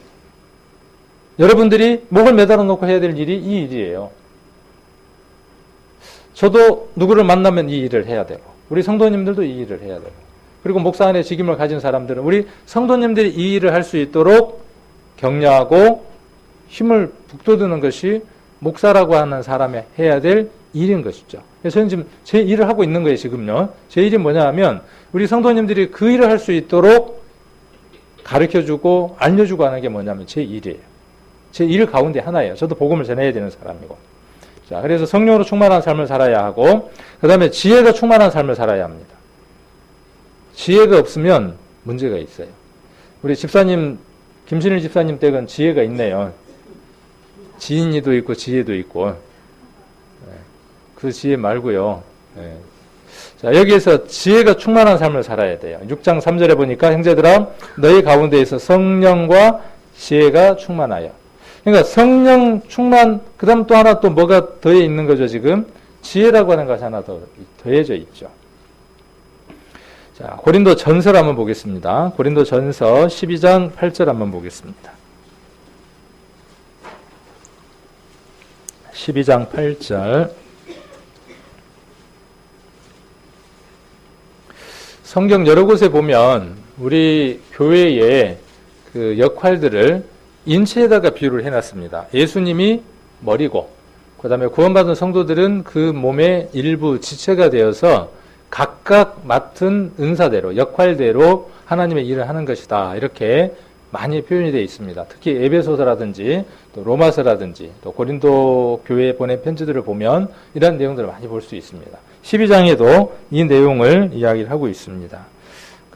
여러분들이 목을 매달아 놓고 해야 될 일이 이 일이에요. 저도 누구를 만나면 이 일을 해야 되고, 우리 성도님들도 이 일을 해야 되고, 그리고 목사 안에 직임을 가진 사람들은 우리 성도님들이 이 일을 할 수 있도록 격려하고 힘을 북돋우는 것이 목사라고 하는 사람이 해야 될 일인 것이죠. 그래서 저는 지금 제 일을 하고 있는 거예요, 지금요. 제 일이 뭐냐 하면 우리 성도님들이 그 일을 할 수 있도록 가르쳐주고 알려주고 하는 게 뭐냐면 제 일이에요. 제 일 가운데 하나예요. 저도 복음을 전해야 되는 사람이고. 자, 그래서 성령으로 충만한 삶을 살아야 하고, 그 다음에 지혜가 충만한 삶을 살아야 합니다. 지혜가 없으면 문제가 있어요. 우리 집사님, 김신일 집사님 댁은 지혜가 있네요. 지인이도 있고 지혜도 있고 그 지혜 말고요. 자, 여기에서 지혜가 충만한 삶을 살아야 돼요. 6장 3절에 보니까 형제들아 너희 가운데에서 성령과 지혜가 충만하여. 그러니까 성령 충만, 그 다음 또 하나 또 뭐가 더해 있는 거죠, 지금? 지혜라고 하는 것이 하나 더 더해져 있죠. 자, 고린도 전서를 한번 보겠습니다. 고린도 전서 12장 8절 한번 보겠습니다. 12장 8절. 성경 여러 곳에 보면 우리 교회의 그 역할들을 인체에다가 비유를 해놨습니다. 예수님이 머리고, 그 다음에 구원받은 성도들은 그 몸의 일부 지체가 되어서 각각 맡은 은사대로, 역할대로 하나님의 일을 하는 것이다. 이렇게 많이 표현이 되어 있습니다. 특히 에베소서라든지 또 로마서라든지 또 고린도 교회에 보낸 편지들을 보면 이런 내용들을 많이 볼 수 있습니다. 12장에도 이 내용을 이야기를 하고 있습니다.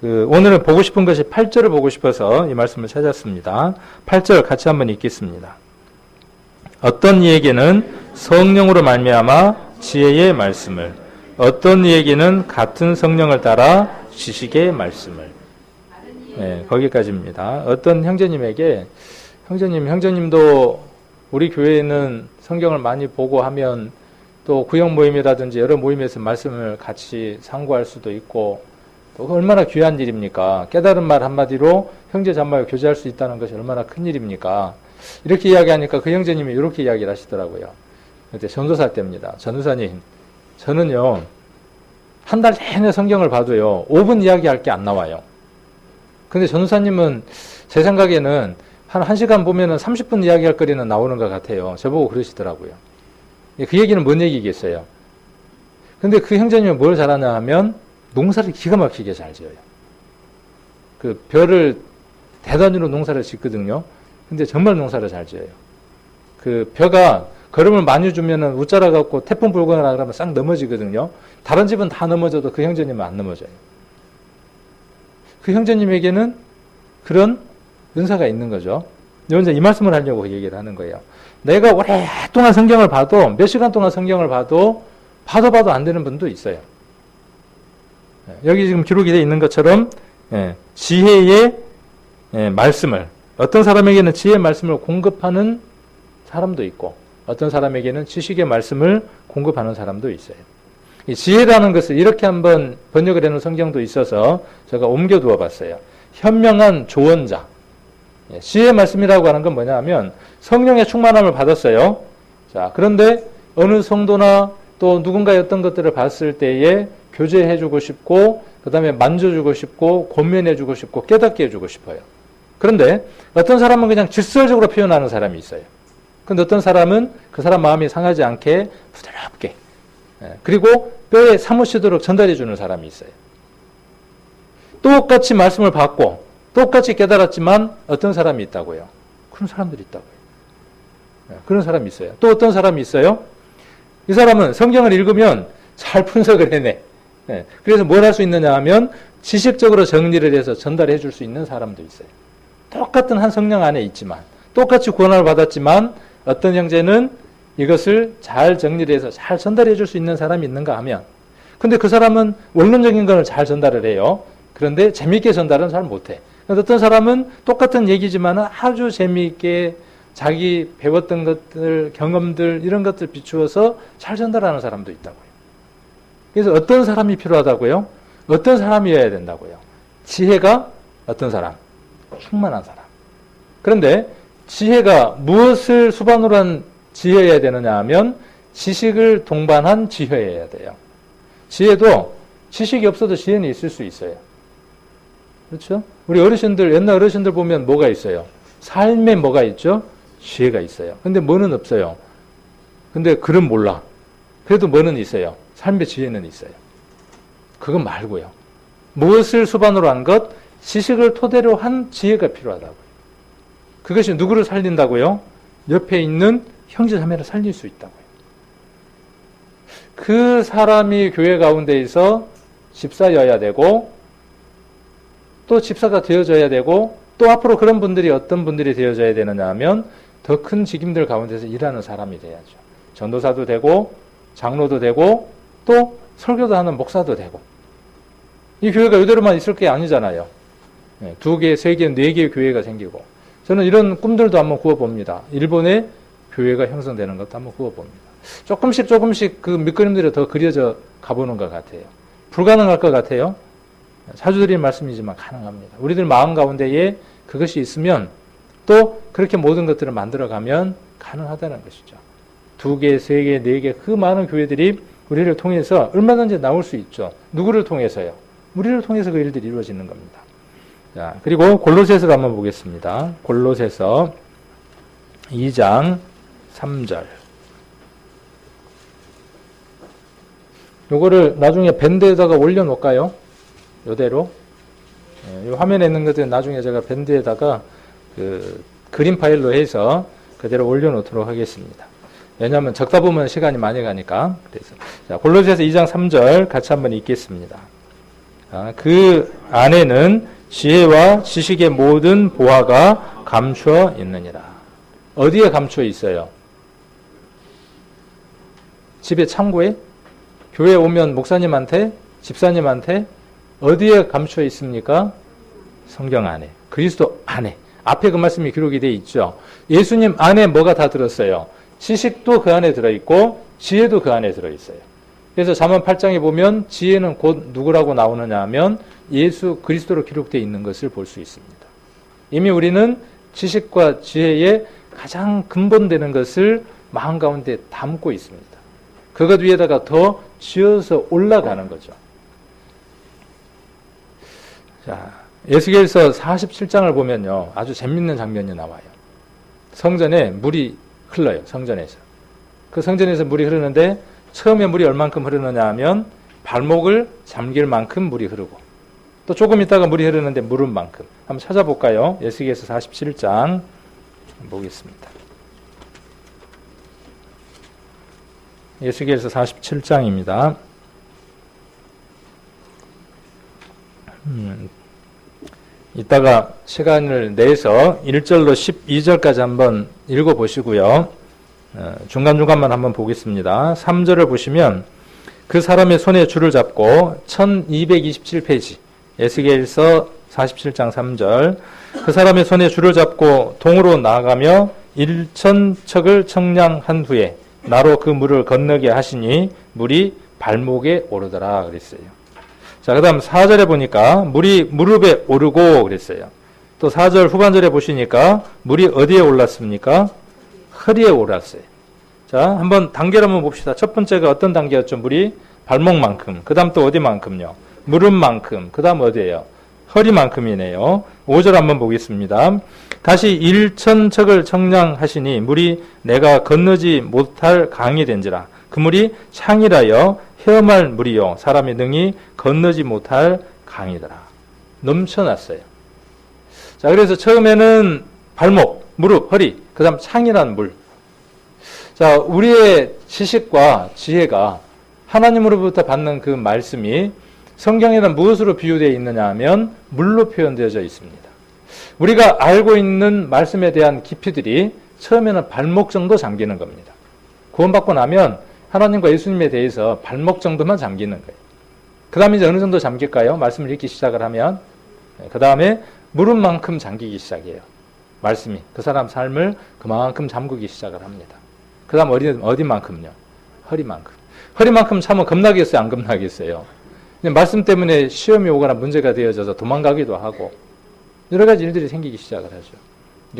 오늘은 보고 싶은 것이 8절을 보고 싶어서 이 말씀을 찾았습니다. 8절 같이 한번 읽겠습니다. 어떤 이에게는 성령으로 말미암아 지혜의 말씀을, 어떤 이에게는 같은 성령을 따라 지식의 말씀을. 네, 거기까지입니다. 어떤 형제님에게 형제님도 우리 교회에는 성경을 많이 보고 하면 또 구역 모임이라든지 여러 모임에서 말씀을 같이 상고할 수도 있고 또 얼마나 귀한 일입니까? 깨달은 말 한마디로 형제 자매와 교제할 수 있다는 것이 얼마나 큰 일입니까? 이렇게 이야기하니까 그 형제님이 이렇게 이야기를 하시더라고요. 그때 전도사 때입니다. 전도사님, 저는요 한 달 내내 성경을 봐도요 5분 이야기할 게 안 나와요. 근데 전도사님은 제 생각에는 한 1시간 보면은 30분 이야기할 거리는 나오는 것 같아요. 저보고 그러시더라고요. 그 얘기는 뭔 얘기겠어요? 근데 그 형제님은 뭘 잘하냐 하면 농사를 기가 막히게 잘 지어요. 그 벼를 대단위로 농사를 짓거든요. 근데 정말 농사를 잘 지어요. 그 벼가 걸음을 많이 주면은 웃자라 갖고 태풍 불거나 그러면 싹 넘어지거든요. 다른 집은 다 넘어져도 그 형제님은 안 넘어져요. 그 형제님에게는 그런 은사가 있는 거죠. 이제 이 말씀을 하려고 얘기를 하는 거예요. 내가 오랫동안 성경을 봐도, 몇 시간 동안 성경을 봐도 안 되는 분도 있어요. 여기 지금 기록이 되어 있는 것처럼 지혜의 말씀을, 어떤 사람에게는 지혜의 말씀을 공급하는 사람도 있고 어떤 사람에게는 지식의 말씀을 공급하는 사람도 있어요. 이 지혜라는 것을 이렇게 한번 번역을 해놓은 성경도 있어서 제가 옮겨두어 봤어요. 현명한 조언자. 지혜의 말씀이라고 하는 건 뭐냐 하면 성령의 충만함을 받았어요. 자, 그런데 어느 성도나 또 누군가의 어떤 것들을 봤을 때에 교제해주고 싶고 그 다음에 만져주고 싶고 권면해주고 싶고 깨닫게 해주고 싶어요. 그런데 어떤 사람은 그냥 직설적으로 표현하는 사람이 있어요. 근데 어떤 사람은 그 사람 마음이 상하지 않게 부드럽게 그리고 뼈에 사무치도록 전달해 주는 사람이 있어요. 똑같이 말씀을 받고 똑같이 깨달았지만 어떤 사람이 있다고요? 그런 사람들이 있다고요. 그런 사람이 있어요. 또 어떤 사람이 있어요? 이 사람은 성경을 읽으면 잘 분석을 해내. 그래서 뭘 할 수 있느냐 하면 지식적으로 정리를 해서 전달해 줄 수 있는 사람도 있어요. 똑같은 한 성령 안에 있지만 똑같이 구원을 받았지만 어떤 형제는 이것을 잘 정리를 해서 잘 전달해 줄 수 있는 사람이 있는가 하면 근데 그 사람은 원론적인 걸 잘 전달을 해요. 그런데 재미있게 전달은 잘 못해. 어떤 사람은 똑같은 얘기지만 아주 재미있게 자기 배웠던 것들, 경험들 이런 것들 비추어서 잘 전달하는 사람도 있다고요. 그래서 어떤 사람이 필요하다고요? 어떤 사람이어야 된다고요? 지혜가 어떤 사람? 충만한 사람. 그런데 지혜가 무엇을 수반으로 한 지혜여야 되느냐 하면 지식을 동반한 지혜여야 돼요. 지혜도 지식이 없어도 지혜는 있을 수 있어요. 그렇죠? 우리 어르신들, 옛날 어르신들 보면 뭐가 있어요? 삶에 뭐가 있죠? 지혜가 있어요. 근데 뭐는 없어요. 근데 글은 몰라. 그래도 뭐는 있어요? 삶의 지혜는 있어요. 그건 말고요. 무엇을 수반으로 한 것? 지식을 토대로 한 지혜가 필요하다고요. 그것이 누구를 살린다고요? 옆에 있는 형제 자매를 살릴 수 있다고요. 그 사람이 교회 가운데에서 집사여야 되고 또 집사가 되어져야 되고 또 앞으로 그런 분들이 어떤 분들이 되어져야 되느냐 하면 더 큰 직임들 가운데서 일하는 사람이 돼야죠. 전도사도 되고 장로도 되고 또 설교도 하는 목사도 되고. 이 교회가 이대로만 있을 게 아니잖아요. 2개, 3개, 4개의 교회가 생기고. 저는 이런 꿈들도 한번 꾸어봅니다. 일본의 교회가 형성되는 것도 한번 꾸어봅니다. 조금씩 그 밑그림들이 더 그려져 가보는 것 같아요. 불가능할 것 같아요. 자주 드리는 말씀이지만 가능합니다. 우리들 마음 가운데에 그것이 있으면 또 그렇게 모든 것들을 만들어가면 가능하다는 것이죠. 2개, 3개, 4개 그 많은 교회들이 우리를 통해서 얼마든지 나올 수 있죠. 누구를 통해서요? 우리를 통해서 그 일들이 이루어지는 겁니다. 자, 그리고 골로새서를 한번 보겠습니다. 골로새서 2장 3절. 요거를 나중에 밴드에다가 올려놓을까요? 요대로. 이 화면에 있는 것들은 나중에 제가 밴드에다가 그 그림 파일로 해서 그대로 올려놓도록 하겠습니다. 왜냐하면 적다 보면 시간이 많이 가니까. 그래서 자, 골로새서 2장 3절 같이 한번 읽겠습니다. 그 안에는 지혜와 지식의 모든 보화가 감추어 있느니라. 어디에 감추어 있어요? 집에 창고에? 교회에 오면 목사님한테? 집사님한테? 어디에 감추어 있습니까? 성경 안에. 그리스도 안에. 앞에 그 말씀이 기록이 되어 있죠. 예수님 안에 뭐가 다 들었어요? 지식도 그 안에 들어있고 지혜도 그 안에 들어있어요. 그래서 잠언 8장에 보면 지혜는 곧 누구라고 나오느냐 하면 예수 그리스도로 기록되어 있는 것을 볼 수 있습니다. 이미 우리는 지식과 지혜의 가장 근본되는 것을 마음 가운데 담고 있습니다. 그것 위에다가 더 지어서 올라가는 거죠. 자, 에스겔서 47장을 보면요. 아주 재밌는 장면이 나와요. 성전에 물이 흘러요. 성전에서. 그 성전에서 물이 흐르는데 처음에 물이 얼만큼 흐르느냐 하면 발목을 잠길 만큼 물이 흐르고 또 조금 있다가 물이 흐르는데 무릎만큼. 한번 찾아볼까요? 에스겔서 47장 보겠습니다. 에스겔서 47장입니다. 이따가 시간을 내서 1절로 12절까지 한번 읽어보시고요. 중간중간만 한번 보겠습니다. 3절을 보시면 그 사람의 손에 줄을 잡고 1227페이지 에스겔서 47장 3절 그 사람의 손에 줄을 잡고 동으로 나아가며 1000척을 청량한 후에 나로 그 물을 건너게 하시니 물이 발목에 오르더라 그랬어요. 자, 그 다음 4절에 보니까 물이 무릎에 오르고 그랬어요. 또 4절 후반절에 보시니까 물이 어디에 올랐습니까? 허리에 올랐어요. 자, 한번 단계를 한번 봅시다. 첫 번째가 어떤 단계였죠? 물이 발목만큼. 그 다음 또 어디만큼요? 무릎만큼. 그 다음 어디예요? 허리만큼이네요. 5절 한번 보겠습니다. 다시 1000척을 청량하시니 물이 내가 건너지 못할 강이 된지라. 그 물이 창이라여 헤엄할 물이요 사람이 능히 건너지 못할 강이더라. 넘쳐났어요. 자, 그래서 처음에는 발목, 무릎, 허리, 그 다음 창이라는 물. 자, 우리의 지식과 지혜가 하나님으로부터 받는 그 말씀이 성경에는 무엇으로 비유되어 있느냐 하면 물로 표현되어져 있습니다. 우리가 알고 있는 말씀에 대한 깊이들이 처음에는 발목 정도 잠기는 겁니다. 구원받고 나면 하나님과 예수님에 대해서 발목 정도만 잠기는 거예요. 그 다음에 이제 어느 정도 잠길까요? 말씀을 읽기 시작을 하면. 그 다음에 무릎만큼 잠기기 시작해요. 말씀이. 그 사람 삶을 그만큼 잠그기 시작을 합니다. 그 다음 어디만큼요? 허리만큼. 허리만큼 참으면 겁나겠어요? 안 겁나겠어요? 말씀 때문에 시험이 오거나 문제가 되어져서 도망가기도 하고 여러 가지 일들이 생기기 시작을 하죠.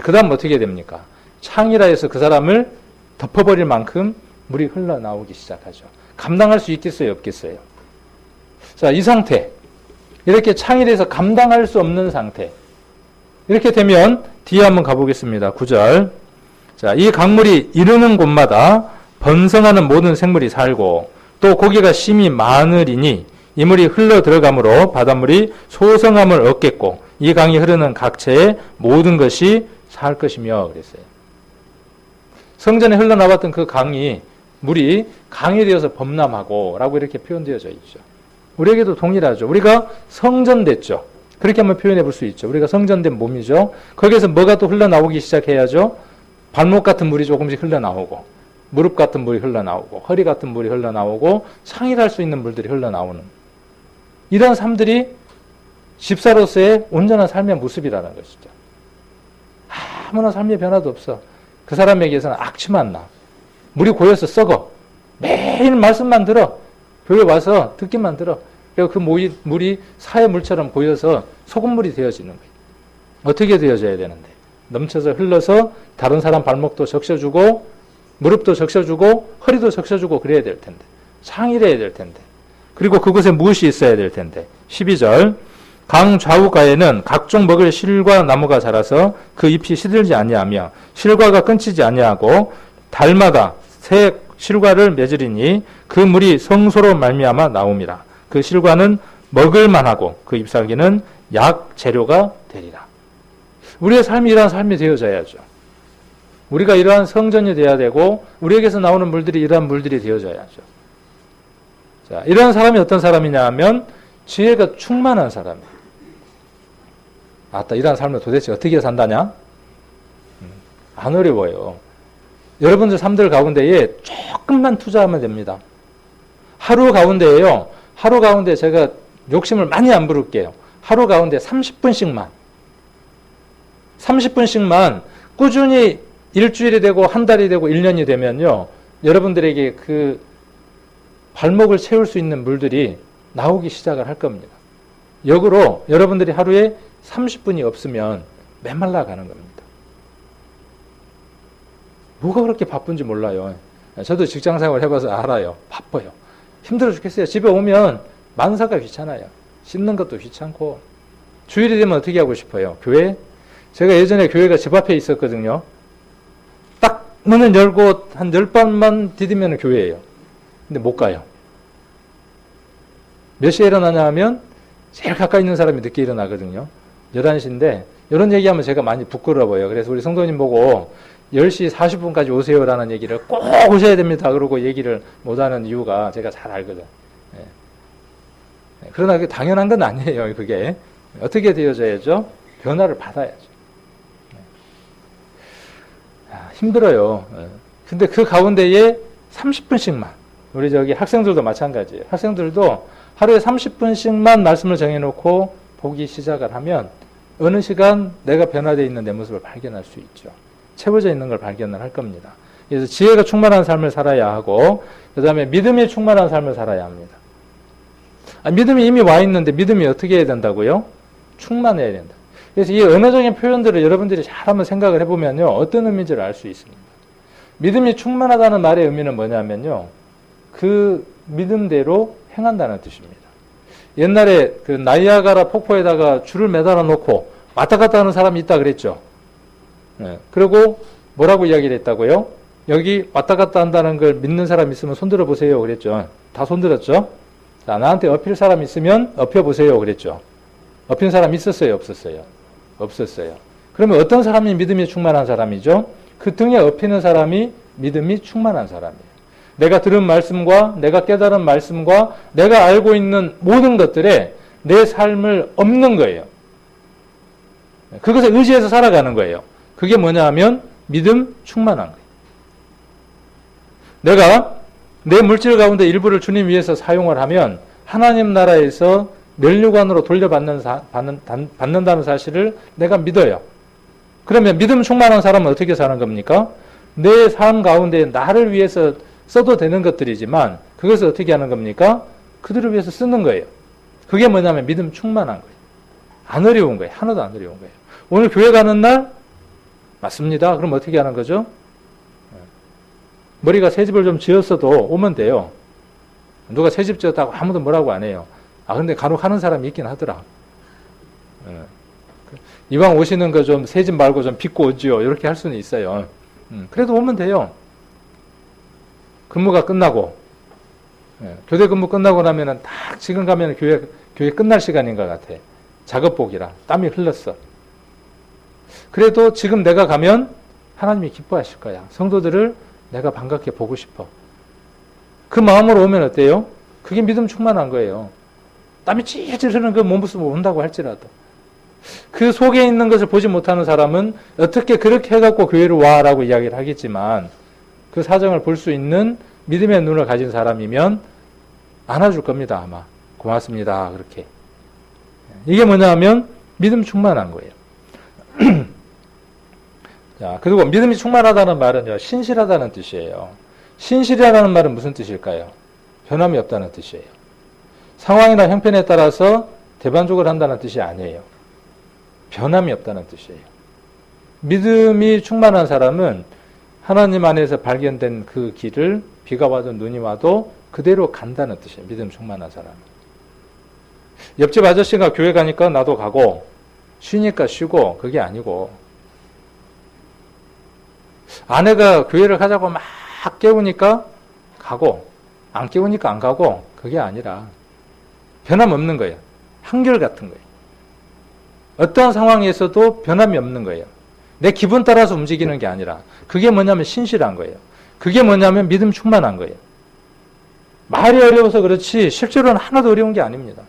그 다음 어떻게 됩니까? 창이라 해서 그 사람을 덮어버릴 만큼 물이 흘러나오기 시작하죠. 감당할 수 있겠어요? 없겠어요? 자, 이 상태. 이렇게 창이라서 감당할 수 없는 상태. 이렇게 되면 뒤에 한번 가보겠습니다. 9절. 자, 이 강물이 이르는 곳마다 번성하는 모든 생물이 살고 또 고기가 심히 많으리니 이 물이 흘러 들어가므로 바닷물이 소성함을 얻겠고 이 강이 흐르는 각체의 모든 것이 살 것이며 그랬어요. 성전에 흘러나왔던 그 강이 물이 강이 되어서 범람하고 라고 이렇게 표현되어져 있죠. 우리에게도 동일하죠. 우리가 성전됐죠. 그렇게 한번 표현해 볼 수 있죠. 우리가 성전된 몸이죠. 거기에서 뭐가 또 흘러나오기 시작해야죠? 발목 같은 물이 조금씩 흘러나오고, 무릎 같은 물이 흘러나오고, 허리 같은 물이 흘러나오고, 상의를 할 수 있는 물들이 흘러나오는, 이런 삶들이 집사로서의 온전한 삶의 모습이라는 것이죠. 아무나 삶의 변화도 없어. 그 사람에게서는 악취만 나. 물이 고여서 썩어. 매일 말씀만 들어. 교회 와서 듣기만 들어. 그리고 그 물이 사의 물처럼 고여서 소금물이 되어지는 거예요. 어떻게 되어져야 되는데? 넘쳐서 흘러서 다른 사람 발목도 적셔주고, 무릎도 적셔주고, 허리도 적셔주고 그래야 될 텐데. 상의를 해야 될 텐데. 그리고 그곳에 무엇이 있어야 될 텐데. 12절. 강 좌우가에는 각종 먹을 실과 나무가 자라서 그 잎이 시들지 아니하며 실과가 끊치지 아니하고 달마다 새 실과를 맺으리니 그 물이 성소로 말미암아 나옵니다. 그 실과는 먹을 만하고 그 잎사귀는 약 재료가 되리라. 우리의 삶이 이러한 삶이 되어져야죠. 우리가 이러한 성전이 되어야 되고 우리에게서 나오는 물들이 이러한 물들이 되어져야죠. 자, 이러한 사람이 어떤 사람이냐 하면 지혜가 충만한 사람이에요. 아따, 이러한 삶을 도대체 어떻게 산다냐? 안 어려워요. 여러분들 삶들 가운데에 조금만 투자하면 됩니다. 하루 가운데에요. 하루 가운데 제가 욕심을 많이 안 부를게요. 하루 가운데 30분씩만 꾸준히 일주일이 되고 한 달이 되고 1년이 되면요. 여러분들에게 그 발목을 채울 수 있는 물들이 나오기 시작을 할 겁니다. 역으로 여러분들이 하루에 30분이 없으면 메말라 가는 겁니다. 뭐가 그렇게 바쁜지 몰라요. 저도 직장생활 해봐서 알아요. 바빠요. 힘들어 죽겠어요. 집에 오면 만사가 귀찮아요. 씻는 것도 귀찮고. 주일이 되면 어떻게 하고 싶어요? 교회? 제가 예전에 교회가 집 앞에 있었거든요. 딱 문을 열고 한 10번만 디디면 교회예요. 근데 못 가요. 몇 시에 일어나냐 하면 제일 가까이 있는 사람이 늦게 일어나거든요. 11시인데 이런 얘기하면 제가 많이 부끄러워요. 그래서 우리 성도님 보고 10시 40분까지 오세요라는 얘기를 꼭 오셔야 됩니다. 그러고 얘기를 못하는 이유가 제가 잘 알거든. 예. 그러나 그게 당연한 건 아니에요. 그게 어떻게 되어져야죠? 변화를 받아야죠. 힘들어요. 근데 그 가운데에 30분씩만 우리 저기 학생들도 마찬가지예요. 학생들도 하루에 30분씩만 말씀을 정해놓고 보기 시작을 하면 어느 시간 내가 변화되어 있는 내 모습을 발견할 수 있죠. 채워져 있는 걸 발견을 할 겁니다. 그래서 지혜가 충만한 삶을 살아야 하고 그 다음에 믿음이 충만한 삶을 살아야 합니다. 믿음이 이미 와 있는데 믿음이 어떻게 해야 된다고요? 충만해야 된다. 그래서 이 언어적인 표현들을 여러분들이 잘 한번 생각을 해보면요. 어떤 의미인지를 알 수 있습니다. 믿음이 충만하다는 말의 의미는 뭐냐면요. 그 믿음대로 행한다는 뜻입니다. 옛날에 그 나이아가라 폭포에다가 줄을 매달아 놓고 왔다 갔다 하는 사람이 있다 그랬죠. 네. 그리고 뭐라고 이야기를 했다고요? 여기 왔다 갔다 한다는 걸 믿는 사람 있으면 손들어 보세요 그랬죠. 다 손들었죠. 자, 나한테 엎힐 사람 있으면 엎여 보세요 그랬죠. 엎힌 사람 있었어요 없었어요? 없었어요. 그러면 어떤 사람이 믿음이 충만한 사람이죠? 그 등에 엎이는 사람이 믿음이 충만한 사람이에요. 내가 들은 말씀과 내가 깨달은 말씀과 내가 알고 있는 모든 것들에 내 삶을 엎는 거예요. 그것에 의지해서 살아가는 거예요. 그게 뭐냐 하면 믿음 충만한 거예요. 내가 내 물질 가운데 일부를 주님 위해서 사용을 하면 하나님 나라에서 면류관으로 돌려받는다는 사실을 내가 믿어요. 그러면 믿음 충만한 사람은 어떻게 사는 겁니까? 내 삶 가운데 나를 위해서 써도 되는 것들이지만 그것을 어떻게 하는 겁니까? 그들을 위해서 쓰는 거예요. 그게 뭐냐면 믿음 충만한 거예요. 안 어려운 거예요. 하나도 안 어려운 거예요. 오늘 교회 가는 날? 맞습니다. 그럼 어떻게 하는 거죠? 머리가 새집을 좀 지었어도 오면 돼요. 누가 새집 지었다고 아무도 뭐라고 안 해요. 근데 간혹 하는 사람이 있긴 하더라. 이왕 오시는 거 좀 새집 말고 좀 빚고 오지요. 이렇게 할 수는 있어요. 그래도 오면 돼요. 근무가 끝나고, 교대 근무 끝나고 나면은 딱 지금 가면 교회 끝날 시간인 것 같아. 작업복이라 땀이 흘렀어. 그래도 지금 내가 가면 하나님이 기뻐하실 거야. 성도들을 내가 반갑게 보고 싶어. 그 마음으로 오면 어때요? 그게 믿음 충만한 거예요. 땀이 찔찔 흐르는 그 몸부습을 온다고 할지라도. 그 속에 있는 것을 보지 못하는 사람은 어떻게 그렇게 해갖고 교회를 와라고 이야기를 하겠지만 그 사정을 볼 수 있는 믿음의 눈을 가진 사람이면 안아줄 겁니다. 아마 고맙습니다. 그렇게. 이게 뭐냐 하면 믿음 충만한 거예요. 자, 그리고 믿음이 충만하다는 말은요, 신실하다는 뜻이에요. 신실하다는 말은 무슨 뜻일까요? 변함이 없다는 뜻이에요. 상황이나 형편에 따라서 대반족을 한다는 뜻이 아니에요. 변함이 없다는 뜻이에요. 믿음이 충만한 사람은 하나님 안에서 발견된 그 길을 비가 와도 눈이 와도 그대로 간다는 뜻이에요. 믿음 충만한 사람은. 옆집 아저씨가 교회 가니까 나도 가고 쉬니까 쉬고 그게 아니고 아내가 교회를 가자고 막 깨우니까 가고 안 깨우니까 안 가고 그게 아니라 변함없는 거예요. 한결같은 거예요. 어떠한 상황에서도 변함이 없는 거예요. 내 기분 따라서 움직이는 게 아니라 그게 뭐냐면 신실한 거예요. 그게 뭐냐면 믿음 충만한 거예요. 말이 어려워서 그렇지 실제로는 하나도 어려운 게 아닙니다.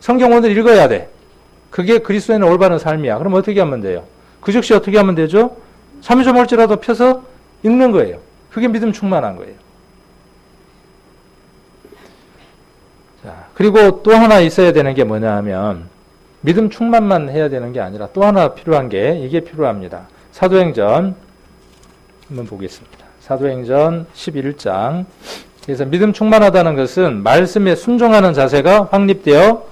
성경 오늘 읽어야 돼. 그게 그리스도인의 올바른 삶이야. 그럼 어떻게 하면 돼요? 그 즉시 어떻게 하면 되죠? 3조물지라도 펴서 읽는 거예요. 그게 믿음 충만한 거예요. 자, 그리고 또 하나 있어야 되는 게 뭐냐 하면 믿음 충만만 해야 되는 게 아니라 또 하나 필요한 게 이게 필요합니다. 사도행전 한번 보겠습니다. 사도행전 11장. 그래서 믿음 충만하다는 것은 말씀에 순종하는 자세가 확립되어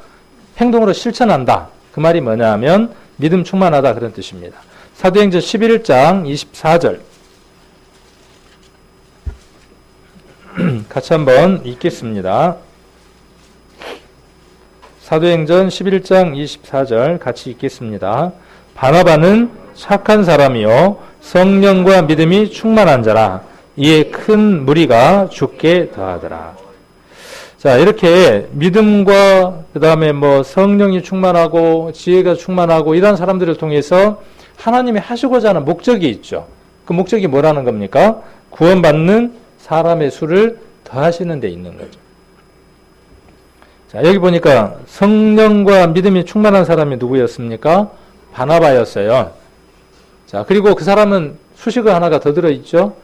행동으로 실천한다. 그 말이 뭐냐 하면 믿음 충만하다 그런 뜻입니다. 사도행전 11장 24절 같이 한번 읽겠습니다. 사도행전 11장 24절 같이 읽겠습니다. 바나바는 착한 사람이요 성령과 믿음이 충만한 자라 이에 큰 무리가 죽게 더하더라. 자, 이렇게 믿음과 그 다음에 뭐 성령이 충만하고 지혜가 충만하고 이런 사람들을 통해서 하나님이 하시고자 하는 목적이 있죠. 그 목적이 뭐라는 겁니까? 구원받는 사람의 수를 더하시는 데 있는 거죠. 자, 여기 보니까 성령과 믿음이 충만한 사람이 누구였습니까? 바나바였어요. 자, 그리고 그 사람은 수식어 하나가 더 들어있죠?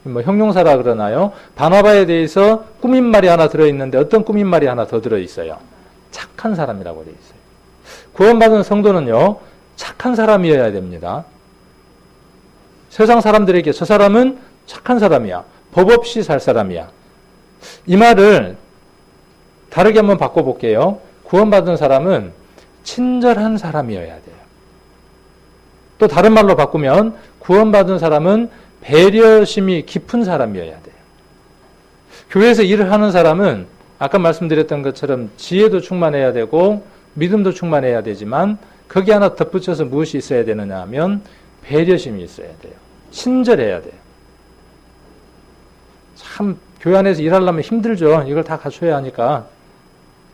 뭐 형용사라 그러나요? 바나바에 대해서 꾸민말이 하나 들어있는데 어떤 꾸민말이 하나 더 들어있어요? 착한 사람이라고 되어 있어요. 구원받은 성도는요, 착한 사람이어야 됩니다. 세상 사람들에게 저 사람은 착한 사람이야. 법 없이 살 사람이야. 이 말을 다르게 한번 바꿔볼게요. 구원받은 사람은 친절한 사람이어야 돼요. 또 다른 말로 바꾸면 구원받은 사람은 배려심이 깊은 사람이어야 돼요. 교회에서 일을 하는 사람은 아까 말씀드렸던 것처럼 지혜도 충만해야 되고 믿음도 충만해야 되지만 거기 하나 덧붙여서 무엇이 있어야 되느냐 하면 배려심이 있어야 돼요. 친절해야 돼요. 참 교회 안에서 일하려면 힘들죠. 이걸 다 갖춰야 하니까.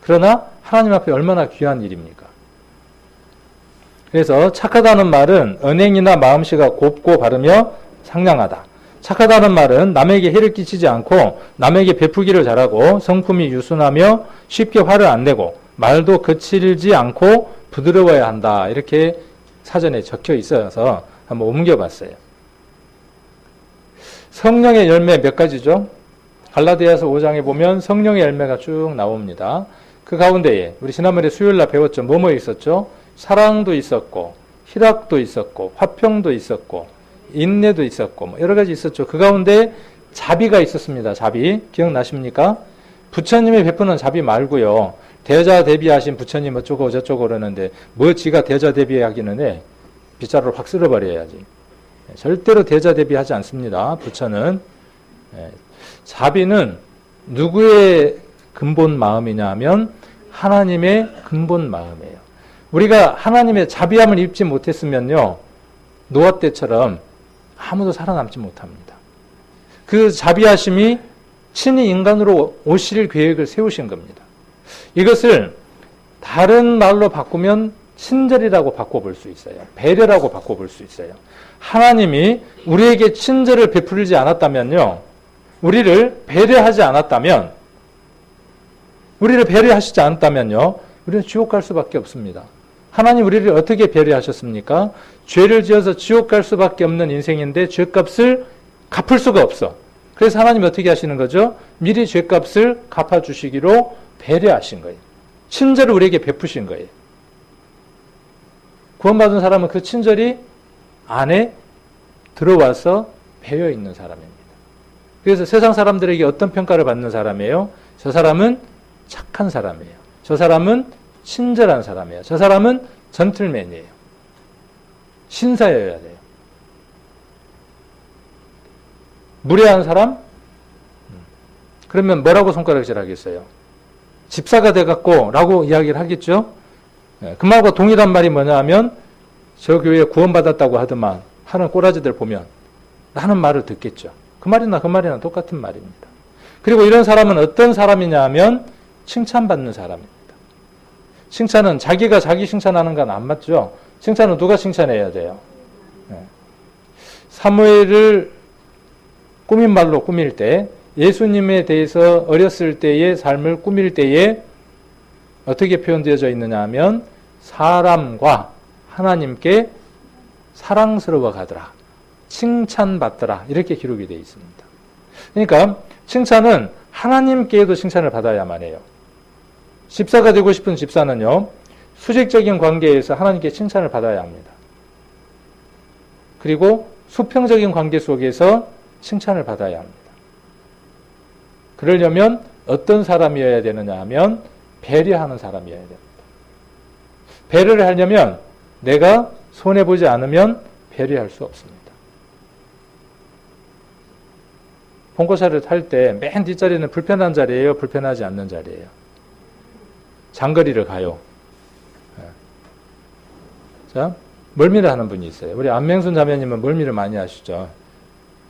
그러나 하나님 앞에 얼마나 귀한 일입니까? 그래서 착하다는 말은 언행이나 마음씨가 곱고 바르며 상냥하다. 착하다는 말은 남에게 해를 끼치지 않고 남에게 베풀기를 잘하고 성품이 유순하며 쉽게 화를 안 내고 말도 거칠지 않고 부드러워야 한다. 이렇게 사전에 적혀 있어서 한번 옮겨봤어요. 성령의 열매 몇 가지죠? 갈라디아서 5장에 보면 성령의 열매가 쭉 나옵니다. 그 가운데에 우리 지난번에 수요일날 배웠죠. 뭐뭐 있었죠? 사랑도 있었고 희락도 있었고 화평도 있었고 인내도 있었고 뭐 여러 가지 있었죠. 그 가운데 자비가 있었습니다. 자비 기억나십니까? 부처님이 베푸는 자비 말고요. 대자 대비하신 부처님 어쩌고 저쩌고 그러는데 뭐 지가 대자 대비하기는 해. 빗자루를 확 쓸어버려야지. 절대로 대자 대비하지 않습니다. 부처는. 자비는 누구의 근본 마음이냐 하면 하나님의 근본 마음이에요. 우리가 하나님의 자비함을 입지 못했으면요. 노아 때처럼 아무도 살아남지 못합니다. 그 자비하심이 친히 인간으로 오실 계획을 세우신 겁니다. 이것을 다른 말로 바꾸면 친절이라고 바꿔볼 수 있어요. 배려라고 바꿔볼 수 있어요. 하나님이 우리에게 친절을 베풀지 않았다면요. 우리를 배려하지 않았다면 우리를 배려하시지 않았다면요. 우리는 지옥 갈 수밖에 없습니다. 하나님 우리를 어떻게 배려하셨습니까? 죄를 지어서 지옥 갈 수밖에 없는 인생인데 죄값을 갚을 수가 없어. 그래서 하나님 어떻게 하시는 거죠? 미리 죄값을 갚아주시기로 배려하신 거예요. 친절을 우리에게 베푸신 거예요. 구원받은 사람은 그 친절이 안에 들어와서 배어 있는 사람입니다. 그래서 세상 사람들에게 어떤 평가를 받는 사람이에요? 저 사람은 착한 사람이에요. 저 사람은 친절한 사람이에요. 저 사람은 전틀맨이에요. 신사여야 돼요. 무례한 사람? 그러면 뭐라고 손가락질 하겠어요? 집사가 돼갖고 라고 이야기를 하겠죠? 그 말과 동일한 말이 뭐냐 하면 저 교회에 구원받았다고 하더만 하는 꼬라지들 보면 하는 말을 듣겠죠. 그 말이나 똑같은 말입니다. 그리고 이런 사람은 어떤 사람이냐 하면 칭찬받는 사람입니다. 칭찬은 자기가 자기 칭찬하는 건 안 맞죠? 칭찬은 누가 칭찬해야 돼요? 사무엘을 꾸민 말로 꾸밀 때 예수님에 대해서 어렸을 때의 삶을 꾸밀 때에 어떻게 표현되어져 있느냐 하면 사람과 하나님께 사랑스러워 가더라. 칭찬받더라. 이렇게 기록이 되어 있습니다. 그러니까 칭찬은 하나님께도 칭찬을 받아야만 해요. 집사가 되고 싶은 집사는요. 수직적인 관계에서 하나님께 칭찬을 받아야 합니다. 그리고 수평적인 관계 속에서 칭찬을 받아야 합니다. 그러려면 어떤 사람이어야 되느냐 하면 배려하는 사람이어야 됩니다. 배려를 하려면 내가 손해보지 않으면 배려할 수 없습니다. 본고사를 탈 때 맨 뒷자리는 불편한 자리예요? 불편하지 않는 자리예요? 장거리를 가요. 자, 멀미를 하는 분이 있어요. 우리 안명순 자매님은 멀미를 많이 하시죠.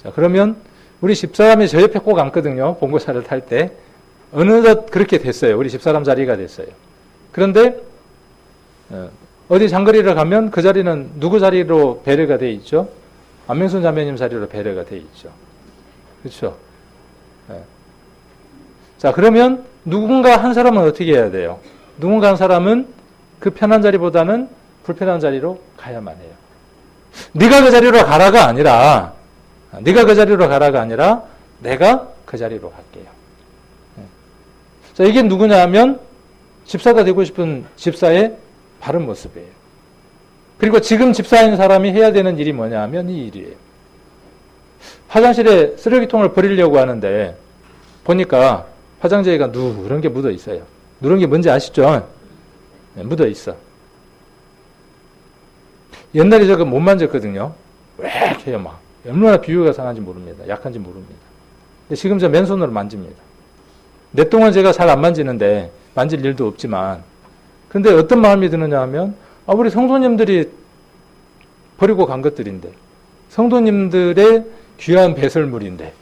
자, 그러면 우리 집사람이 저 옆에 꼭 앉거든요. 본고사를 탈 때. 어느덧 그렇게 됐어요. 우리 집사람 자리가 됐어요. 그런데 어디 장거리를 가면 그 자리는 누구 자리로 배려가 돼 있죠? 안명순 자매님 자리로 배려가 돼 있죠. 그렇죠? 네. 자, 그러면 누군가 한 사람은 어떻게 해야 돼요? 누군가 한 사람은 그 편한 자리보다는 불편한 자리로 가야만 해요. 네가 그 자리로 가라가 아니라 내가 그 자리로 갈게요. 네. 자, 이게 누구냐 하면 집사가 되고 싶은 집사의 바른 모습이에요. 그리고 지금 집사인 사람이 해야 되는 일이 뭐냐 하면 이 일이에요. 화장실에 쓰레기통을 버리려고 하는데 보니까 화장지가 누런 게 묻어 있어요. 누런 게 뭔지 아시죠? 네, 묻어 있어. 옛날에 저거 못 만졌거든요. 왜 이렇게 해요, 막. 얼마나 비유가 상한지 모릅니다. 약한지 모릅니다. 근데 지금 저 맨손으로 만집니다. 내 동안 제가 잘 안 만지는데 만질 일도 없지만 근데 어떤 마음이 드느냐 하면 우리 성도님들이 버리고 간 것들인데 성도님들의 귀한 배설물인데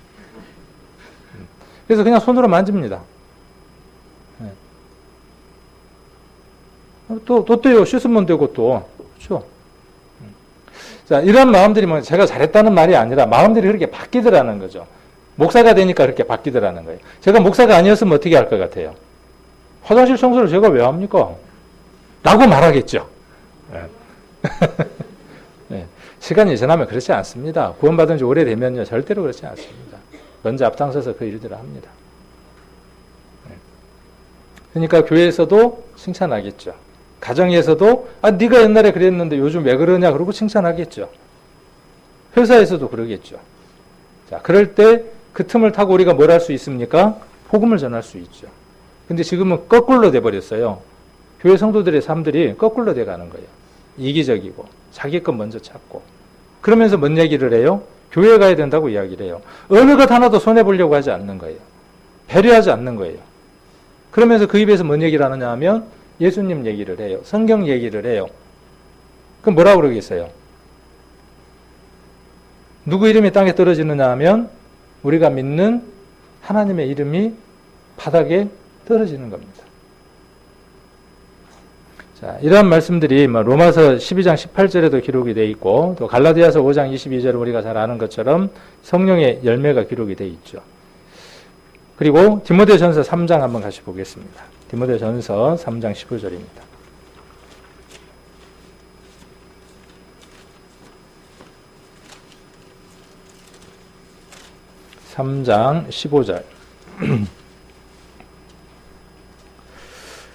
그래서 그냥 손으로 만집니다. 또요. 씻으면 되고 또. 그렇죠? 자, 이런 마음들이 뭐 제가 잘했다는 말이 아니라 마음들이 그렇게 바뀌더라는 거죠. 목사가 되니까 그렇게 바뀌더라는 거예요. 제가 목사가 아니었으면 어떻게 할 것 같아요? 화장실 청소를 제가 왜 합니까? 라고 말하겠죠. 네. 시간이 지나면 그렇지 않습니다. 구원받은 지 오래되면요. 절대로 그렇지 않습니다. 먼저 앞장서서 그 일들을 합니다. 그러니까 교회에서도 칭찬하겠죠. 가정에서도 네가 옛날에 그랬는데 요즘 왜 그러냐 그러고 칭찬하겠죠. 회사에서도 그러겠죠. 자, 그럴 때 그 틈을 타고 우리가 뭘 할 수 있습니까? 복음을 전할 수 있죠. 근데 지금은 거꾸로 돼버렸어요. 교회 성도들의 삶들이 거꾸로 돼가는 거예요. 이기적이고 자기 것 먼저 찾고 그러면서 뭔 얘기를 해요? 교회에 가야 된다고 이야기를 해요. 어느 것 하나도 손해보려고 하지 않는 거예요. 배려하지 않는 거예요. 그러면서 그 입에서 뭔 얘기를 하느냐 하면 예수님 얘기를 해요. 성경 얘기를 해요. 그럼 뭐라고 그러겠어요? 누구 이름이 땅에 떨어지느냐 하면 우리가 믿는 하나님의 이름이 바닥에 떨어지는 겁니다. 자, 이러한 말씀들이 로마서 12장 18절에도 기록이 되어 있고 또 갈라디아서 5장 22절 우리가 잘 아는 것처럼 성령의 열매가 기록이 되어 있죠. 그리고 디모데전서 3장 한번 같이 보겠습니다. 디모데전서 3장 15절입니다. 3장 15절.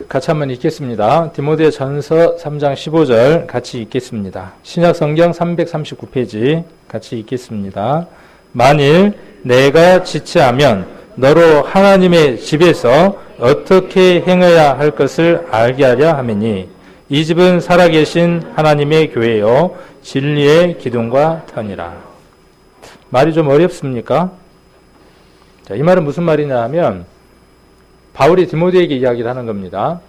같이 한번 읽겠습니다. 디모데 전서 3장 15절 같이 읽겠습니다. 신약 성경 339페이지 같이 읽겠습니다. 만일 내가 지체하면 너로 하나님의 집에서 어떻게 행해야 할 것을 알게 하려 함이니 이 집은 살아계신 하나님의 교회요 진리의 기둥과 터니라. 말이 좀 어렵습니까? 자, 이 말은 무슨 말이냐 하면 바울이 디모데에게 이야기를 하는 겁니다.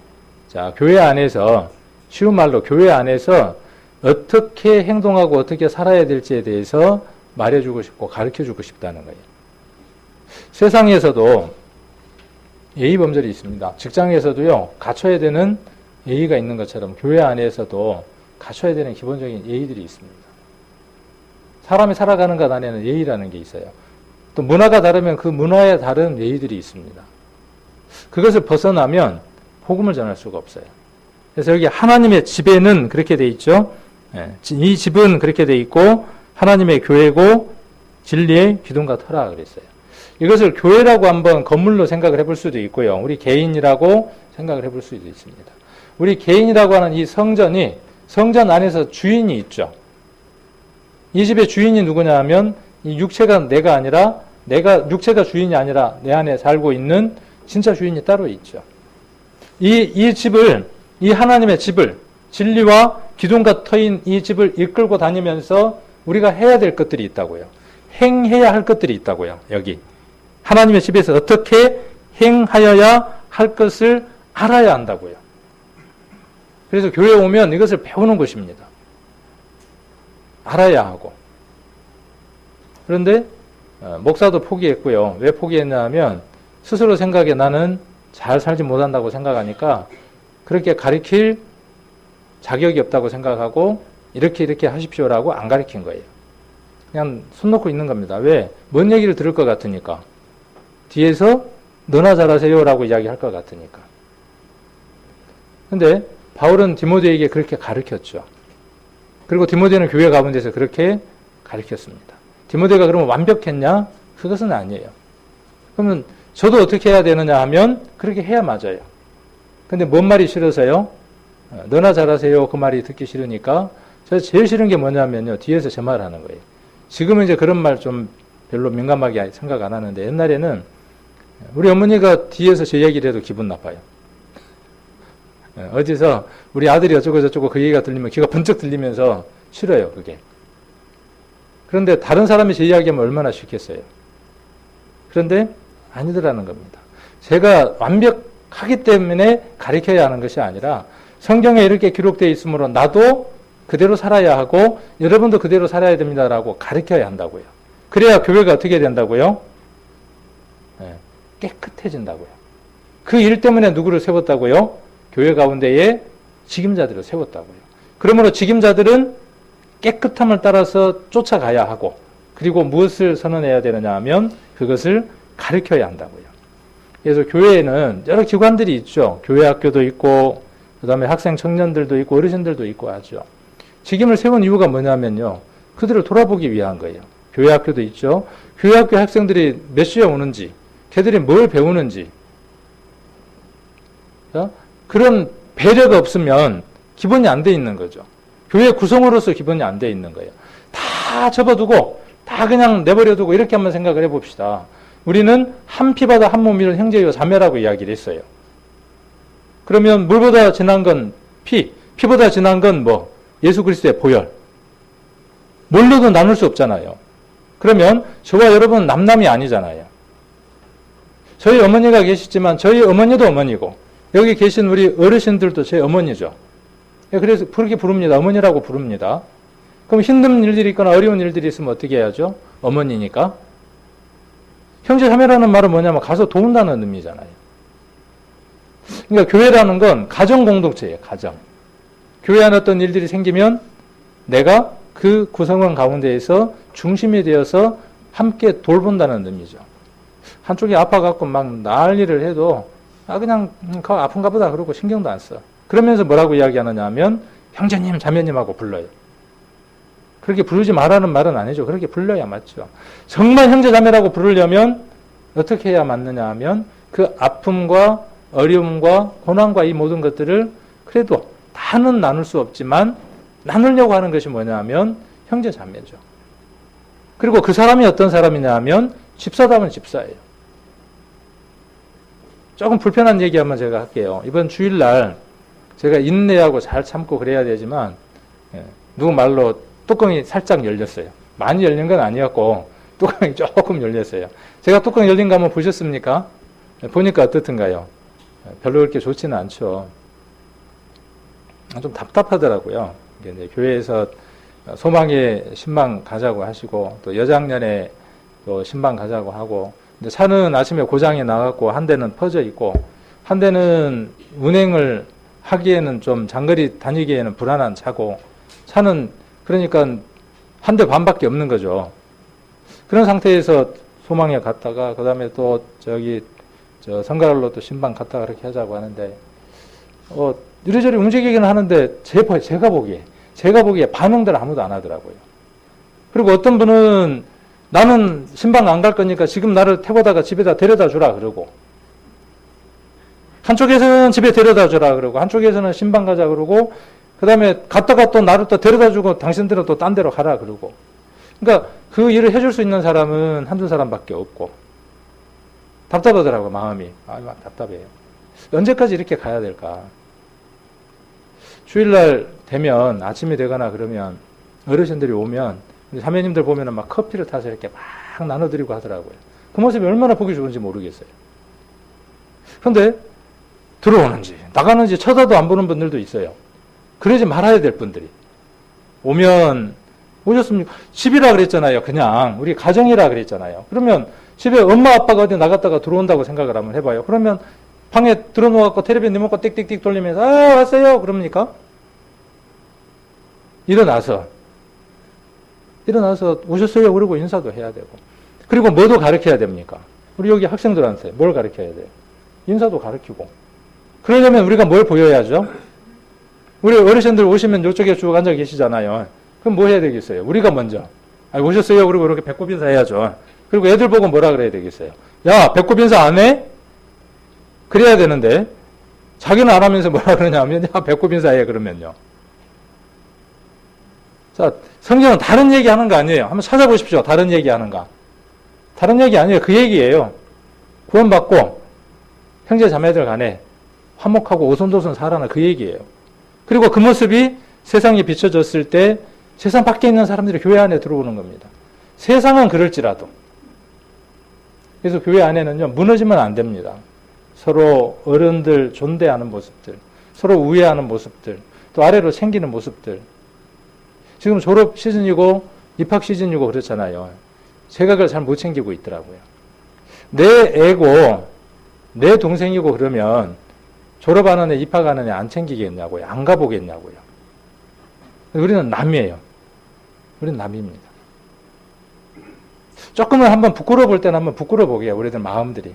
자, 교회 안에서, 쉬운 말로 교회 안에서 어떻게 행동하고 어떻게 살아야 될지에 대해서 말해주고 싶고 가르쳐주고 싶다는 거예요. 세상에서도 예의 범절이 있습니다. 직장에서도요, 갖춰야 되는 예의가 있는 것처럼 교회 안에서도 갖춰야 되는 기본적인 예의들이 있습니다. 사람이 살아가는 것 안에는 예의라는 게 있어요. 또 문화가 다르면 그 문화에 다른 예의들이 있습니다. 그것을 벗어나면 복음을 전할 수가 없어요. 그래서 여기 하나님의 집에는 그렇게 돼 있죠. 이 집은 그렇게 돼 있고 하나님의 교회고 진리의 기둥과 터라 그랬어요. 이것을 교회라고 한번 건물로 생각을 해볼 수도 있고요. 우리 개인이라고 생각을 해볼 수도 있습니다. 우리 개인이라고 하는 이 성전이 성전 안에서 주인이 있죠. 이 집의 주인이 누구냐 하면 이 육체가 내가 아니라 육체가 주인이 아니라 내 안에 살고 있는 진짜 주인이 따로 있죠. 이 집을, 이 하나님의 집을, 진리와 기둥과 터인 이 집을 이끌고 다니면서 우리가 해야 될 것들이 있다고요. 행해야 할 것들이 있다고요. 여기. 하나님의 집에서 어떻게 행하여야 할 것을 알아야 한다고요. 그래서 교회에 오면 이것을 배우는 것입니다. 알아야 하고. 그런데 목사도 포기했고요. 왜 포기했냐 하면 스스로 생각에 나는 잘 살지 못한다고 생각하니까 그렇게 가르칠 자격이 없다고 생각하고 이렇게 하십시오라고 안 가르친 거예요. 그냥 손 놓고 있는 겁니다. 왜? 뭔 얘기를 들을 것 같으니까. 뒤에서 너나 잘하세요라고 이야기할 것 같으니까. 근데 바울은 디모데에게 그렇게 가르쳤죠. 그리고 디모데는 교회 가운데서 그렇게 가르쳤습니다. 디모데가 그러면 완벽했냐? 그것은 아니에요. 그러면 저도 어떻게 해야 되느냐 하면 그렇게 해야 맞아요. 근데 뭔 말이 싫어서요? 너나 잘하세요. 그 말이 듣기 싫으니까 저 제일 싫은 게 뭐냐면요. 뒤에서 제 말을 하는 거예요. 지금은 이제 그런 말 좀 별로 민감하게 생각 안 하는데 옛날에는 우리 어머니가 뒤에서 제 얘기를 해도 기분 나빠요. 어디서 우리 아들이 어쩌고 저쩌고 그 얘기가 들리면 귀가 번쩍 들리면서 싫어요. 그게. 그런데 다른 사람이 제 이야기하면 얼마나 싫겠어요. 그런데 아니더라는 겁니다. 제가 완벽하기 때문에 가르쳐야 하는 것이 아니라 성경에 이렇게 기록되어 있으므로 나도 그대로 살아야 하고 여러분도 그대로 살아야 됩니다라고 가르쳐야 한다고요. 그래야 교회가 어떻게 된다고요? 깨끗해진다고요. 그 일 때문에 누구를 세웠다고요? 교회 가운데에 직임자들을 세웠다고요. 그러므로 직임자들은 깨끗함을 따라서 쫓아가야 하고 그리고 무엇을 선언해야 되느냐 하면 그것을 가르쳐야 한다고요. 그래서 교회에는 여러 기관들이 있죠. 교회 학교도 있고 그 다음에 학생 청년들도 있고 어르신들도 있고 하죠. 직임을 세운 이유가 뭐냐면요. 그들을 돌아보기 위한 거예요. 교회 학교도 있죠. 교회 학교 학생들이 몇 시에 오는지 걔들이 뭘 배우는지 그런 배려가 없으면 기본이 안 돼 있는 거죠. 교회 구성으로서 기본이 안 돼 있는 거예요. 다 접어두고 다 그냥 내버려두고 이렇게 한번 생각을 해봅시다. 우리는 한 피보다 한 몸이를 형제요 자매라고 이야기를 했어요. 그러면 물보다 진한 건 피보다 진한 건 뭐? 예수 그리스도의 보혈. 뭘로도 나눌 수 없잖아요. 그러면 저와 여러분은 남남이 아니잖아요. 저희 어머니가 계시지만 저희 어머니도 어머니고 여기 계신 우리 어르신들도 제 어머니죠. 그래서 그렇게 부릅니다. 어머니라고 부릅니다. 그럼 힘든 일들이 있거나 어려운 일들이 있으면 어떻게 해야죠? 어머니니까. 형제 자매라는 말은 뭐냐면 가서 도운다는 의미잖아요. 그러니까 교회라는 건 가정 공동체예요. 가정. 교회 안에 어떤 일들이 생기면 내가 그 구성원 가운데에서 중심이 되어서 함께 돌본다는 의미죠. 한쪽이 아파갖고 막 난리를 해도 그냥 아픈가 보다 그러고 신경도 안 써. 그러면서 뭐라고 이야기하느냐 하면 형제님 자매님하고 불러요. 그렇게 부르지 말라는 말은 아니죠. 그렇게 불러야 맞죠. 정말 형제자매라고 부르려면 어떻게 해야 맞느냐 하면 그 아픔과 어려움과 고난과 이 모든 것들을 그래도 다는 나눌 수 없지만 나누려고 하는 것이 뭐냐 하면 형제자매죠. 그리고 그 사람이 어떤 사람이냐 하면 집사다운 집사예요. 조금 불편한 얘기 한번 제가 할게요. 이번 주일날 제가 인내하고 잘 참고 그래야 되지만 누구 말로 뚜껑이 살짝 열렸어요. 많이 열린 건 아니었고 뚜껑이 조금 열렸어요. 제가 뚜껑 열린 거 한번 보셨습니까? 보니까 어떻든가요? 별로 그렇게 좋지는 않죠. 좀 답답하더라고요. 이제 교회에서 소망의 신방 가자고 하시고 또 여장년에 또 신방 가자고 하고 근데 차는 아침에 고장이 나갖고 한 대는 퍼져 있고 한 대는 운행을 하기에는 좀 장거리 다니기에는 불안한 차고 차는 그러니까 한 대 반밖에 없는 거죠. 그런 상태에서 소망에 갔다가 그 다음에 또 저기 성가랄로 또 신방 갔다가 그렇게 하자고 하는데 이리저리 움직이기는 하는데 제가 보기에 반응들 아무도 안 하더라고요. 그리고 어떤 분은 나는 신방 안 갈 거니까 지금 나를 태워다가 집에다 데려다 주라 그러고 한쪽에서는 집에 데려다 주라 그러고 한쪽에서는 신방 가자 그러고 그 다음에 갔다가 또 나를 또 데려다 주고 당신들은 또 딴 데로 가라 그러고 그러니까 그 일을 해줄 수 있는 사람은 한두 사람밖에 없고 답답하더라고요. 마음이. 답답해요. 언제까지 이렇게 가야 될까? 주일날 되면 아침이 되거나 그러면 어르신들이 오면 자매님들 보면은 막 커피를 타서 이렇게 막 나눠드리고 하더라고요. 그 모습이 얼마나 보기 좋은지 모르겠어요. 그런데 들어오는지 나가는지 쳐다도 안 보는 분들도 있어요. 그러지 말아야 될 분들이 오면 오셨습니까? 집이라 그랬잖아요. 그냥 우리 가정이라 그랬잖아요. 그러면 집에 엄마 아빠가 어디 나갔다가 들어온다고 생각을 한번 해봐요. 그러면 방에 들어놓고 텔레비전 리모컨 띡띡띡 돌리면서 왔어요 그럽니까? 일어나서 오셨어요 그러고 인사도 해야 되고 그리고 뭐도 가르쳐야 됩니까? 우리 여기 학생들한테 뭘 가르쳐야 돼요? 인사도 가르치고 그러려면 우리가 뭘 보여야죠? 우리 어르신들 오시면 이쪽에 쭉 앉아 계시잖아요. 그럼 뭐 해야 되겠어요? 우리가 먼저 오셨어요 그러고 이렇게 배꼽 인사 해야죠. 그리고 애들 보고 뭐라 그래야 되겠어요? 야 배꼽 인사 안 해? 그래야 되는데 자기는 안 하면서 뭐라 그러냐면 야 배꼽 인사해 그러면요. 자 성경은 다른 얘기 하는 거 아니에요. 한번 찾아보십시오. 다른 얘기 하는가. 다른 얘기 아니에요. 그 얘기예요. 구원받고 형제 자매들 간에 화목하고 오손도손 살아라 그 얘기예요. 그리고 그 모습이 세상에 비춰졌을 때 세상 밖에 있는 사람들이 교회 안에 들어오는 겁니다. 세상은 그럴지라도. 그래서 교회 안에는요, 무너지면 안 됩니다. 서로 어른들 존대하는 모습들, 서로 우애하는 모습들, 또 아래로 챙기는 모습들. 지금 졸업 시즌이고 입학 시즌이고 그렇잖아요. 제가 그걸 잘 못 챙기고 있더라고요. 내 애고 내 동생이고 그러면 졸업하는 애, 입학하는 애 안 챙기겠냐고요. 안 가보겠냐고요. 우리는 남이에요. 우리는 남입니다. 조금은 한번 부끄러워 볼 때는 한번 부끄러워 보게요. 우리들 마음들이.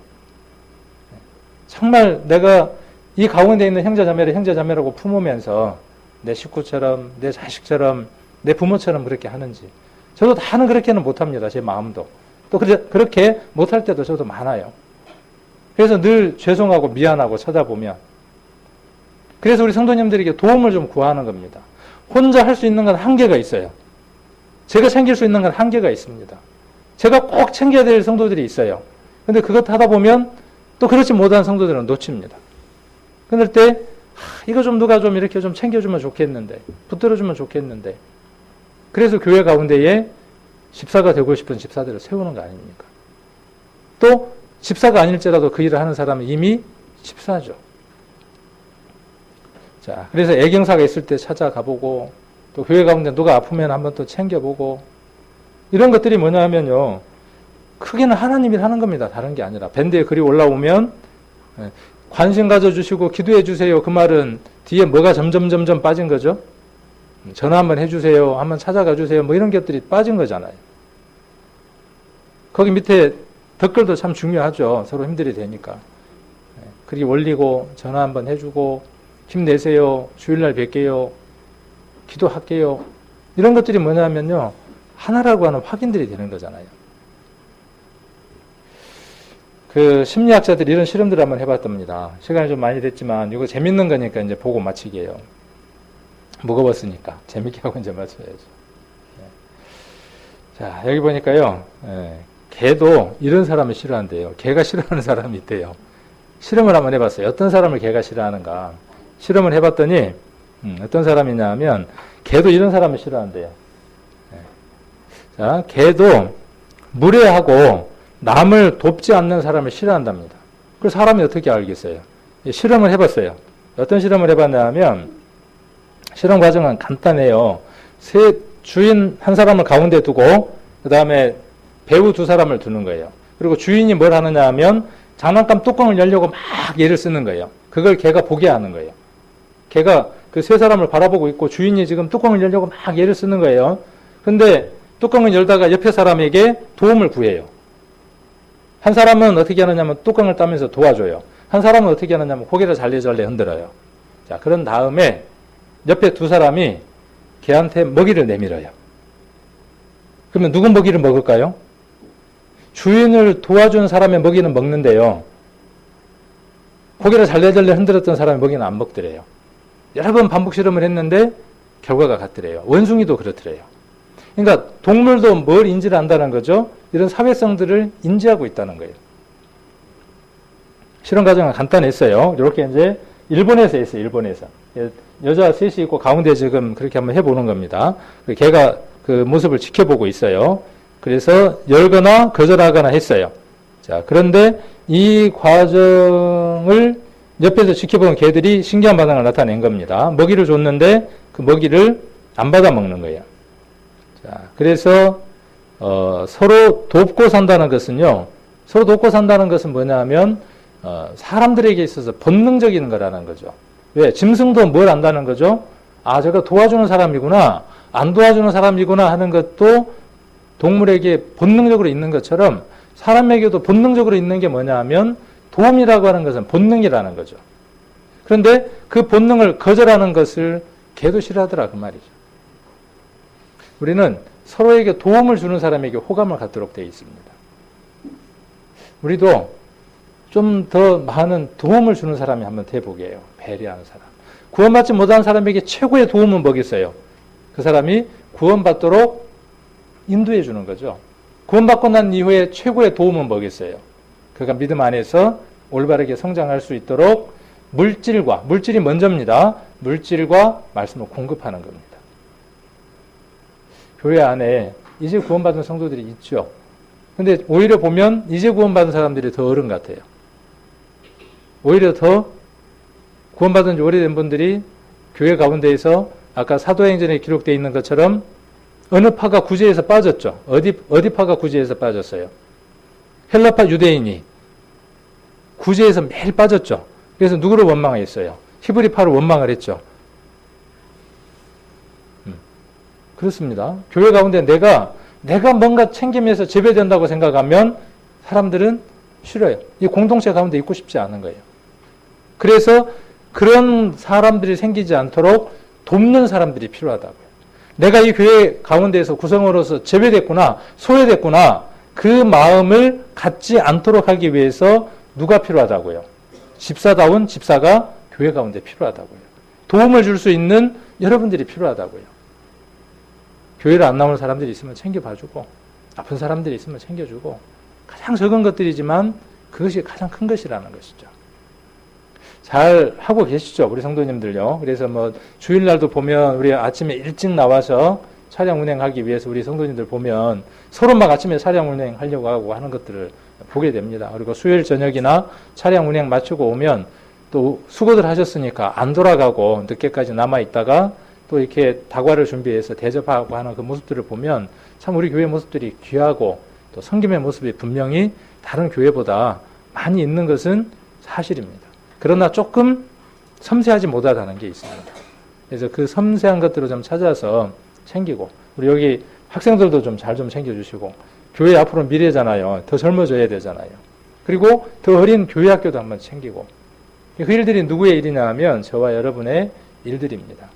정말 내가 이 가운데 있는 형제자매를 형제자매라고 품으면서 내 식구처럼, 내 자식처럼, 내 부모처럼 그렇게 하는지. 저도 다는 그렇게는 못합니다. 제 마음도. 또 그렇게 못할 때도 저도 많아요. 그래서 늘 죄송하고 미안하고 찾아보면. 그래서 우리 성도님들에게 도움을 좀 구하는 겁니다. 혼자 할 수 있는 건 한계가 있어요. 제가 챙길 수 있는 건 한계가 있습니다. 제가 꼭 챙겨야 될 성도들이 있어요. 근데 그것 하다 보면 또 그렇지 못한 성도들은 놓칩니다. 그럴 때 이거 좀 누가 좀 이렇게 좀 챙겨주면 좋겠는데, 붙들어주면 좋겠는데. 그래서 교회 가운데에 집사가 되고 싶은 집사들을 세우는 거 아닙니까? 또 집사가 아닐지라도 그 일을 하는 사람은 이미 집사죠. 자, 그래서 애경사가 있을 때 찾아가보고 또 교회 가운데 누가 아프면 한번 또 챙겨보고 이런 것들이 뭐냐 하면요. 크게는 하나님이 하는 겁니다. 다른 게 아니라. 밴드에 글이 올라오면 관심 가져주시고 기도해 주세요. 그 말은 뒤에 뭐가 점점 빠진 거죠. 전화 한번 해주세요. 한번 찾아가 주세요. 뭐 이런 것들이 빠진 거잖아요. 거기 밑에 댓글도 참 중요하죠. 서로 힘들이 되니까. 그렇게 올리고 전화 한번 해주고 힘내세요. 주일날 뵐게요. 기도할게요. 이런 것들이 뭐냐면요, 하나라고 하는 확인들이 되는 거잖아요. 그 심리학자들이 이런 실험들을 한번 해봤답니다. 시간이 좀 많이 됐지만 이거 재밌는 거니까 이제 보고 마치게요. 무거웠으니까 재밌게 하고 이제 마쳐야죠. 자, 여기 보니까요, 개도 이런 사람을 싫어한대요. 개가 싫어하는 사람이 있대요. 실험을 한번 해봤어요. 어떤 사람을 개가 싫어하는가. 실험을 해봤더니 어떤 사람이냐면 개도 이런 사람을 싫어한대요. 자, 개도 무례하고 남을 돕지 않는 사람을 싫어한답니다. 그래서 사람이 어떻게 알겠어요? 실험을 해봤어요. 어떤 실험을 해봤냐면 실험 과정은 간단해요. 주인 한 사람을 가운데 두고 그 다음에 배우 두 사람을 두는 거예요. 그리고 주인이 뭘 하느냐 하면 장난감 뚜껑을 열려고 막 애를 쓰는 거예요. 그걸 개가 보게 하는 거예요. 개가 그 세 사람을 바라보고 있고 주인이 지금 뚜껑을 열려고 막 애를 쓰는 거예요. 근데 뚜껑을 열다가 옆에 사람에게 도움을 구해요. 한 사람은 어떻게 하느냐면 뚜껑을 따면서 도와줘요. 한 사람은 어떻게 하느냐면 고개를 잘래잘래 흔들어요. 자, 그런 다음에 옆에 두 사람이 개한테 먹이를 내밀어요. 그러면 누구 먹이를 먹을까요? 주인을 도와준 사람의 먹이는 먹는데요. 고개를 잘래잘래 흔들었던 사람의 먹이는 안 먹더래요. 여러 번 반복 실험을 했는데 결과가 같더래요. 원숭이도 그렇더래요. 그러니까 동물도 뭘 인지를 한다는 거죠? 이런 사회성들을 인지하고 있다는 거예요. 실험 과정은 간단했어요. 이렇게 이제 일본에서 했어요. 일본에서. 여자 셋이 있고 가운데 지금 그렇게 한번 해보는 겁니다. 걔가 그 모습을 지켜보고 있어요. 그래서 열거나 거절하거나 했어요. 자, 그런데 이 과정을 옆에서 지켜본 개들이 신기한 반응을 나타낸 겁니다. 먹이를 줬는데 그 먹이를 안 받아 먹는 거예요. 자, 그래서 서로 돕고 산다는 것은요. 서로 돕고 산다는 것은 뭐냐면 사람들에게 있어서 본능적인 거라는 거죠. 왜? 짐승도 뭘 안다는 거죠? 아, 저거 도와주는 사람이구나, 안 도와주는 사람이구나 하는 것도 동물에게 본능적으로 있는 것처럼 사람에게도 본능적으로 있는 게 뭐냐 하면 도움이라고 하는 것은 본능이라는 거죠. 그런데 그 본능을 거절하는 것을 개도 싫어하더라 그 말이죠. 우리는 서로에게 도움을 주는 사람에게 호감을 갖도록 되어 있습니다. 우리도 좀 더 많은 도움을 주는 사람이 한번 돼보게 해요. 배려하는 사람. 구원받지 못한 사람에게 최고의 도움은 뭐겠어요? 그 사람이 구원받도록 인도해 주는 거죠. 구원받고 난 이후에 최고의 도움은 뭐겠어요? 그가 믿음 안에서 올바르게 성장할 수 있도록 물질이 먼저입니다. 물질과 말씀을 공급하는 겁니다. 교회 안에 이제 구원받은 성도들이 있죠. 근데 오히려 보면 이제 구원받은 사람들이 더 어른 같아요. 오히려 더 구원받은 지 오래된 분들이 교회 가운데에서 아까 사도행전에 기록되어 있는 것처럼 어느 파가 구제에서 빠졌죠. 어디 파가 구제에서 빠졌어요? 헬라파 유대인이 구제에서 매일 빠졌죠. 그래서 누구를 원망했어요? 히브리파를 원망을 했죠. 그렇습니다. 교회 가운데 내가 뭔가 챙기면서 재배된다고 생각하면 사람들은 싫어요. 이 공동체 가운데 있고 싶지 않은 거예요. 그래서 그런 사람들이 생기지 않도록 돕는 사람들이 필요하다고요. 내가 이 교회 가운데에서 구성원으로서 재배됐구나, 소외됐구나, 그 마음을 갖지 않도록 하기 위해서 누가 필요하다고요? 집사다운 집사가 교회 가운데 필요하다고요. 도움을 줄 수 있는 여러분들이 필요하다고요. 교회를 안 나오는 사람들이 있으면 챙겨봐주고, 아픈 사람들이 있으면 챙겨주고, 가장 적은 것들이지만 그것이 가장 큰 것이라는 것이죠. 잘 하고 계시죠? 우리 성도님들요. 그래서 뭐 주일날도 보면 우리 아침에 일찍 나와서 차량 운행하기 위해서 우리 성도님들 보면 서로 막 아침에 차량 운행하려고 하고 하는 것들을 보게 됩니다. 그리고 수요일 저녁이나 차량 운행 마치고 오면 또 수고들 하셨으니까 안 돌아가고 늦게까지 남아있다가 또 이렇게 다과를 준비해서 대접하고 하는 그 모습들을 보면 참 우리 교회 모습들이 귀하고 또 섬김의 모습이 분명히 다른 교회보다 많이 있는 것은 사실입니다. 그러나 조금 섬세하지 못하다는 게 있습니다. 그래서 그 섬세한 것들을 좀 찾아서 챙기고, 우리 여기 학생들도 좀 잘 좀 챙겨주시고, 교회 앞으로 미래잖아요. 더 젊어져야 되잖아요. 그리고 더 어린 교회 학교도 한번 챙기고, 그 일들이 누구의 일이냐 하면 저와 여러분의 일들입니다.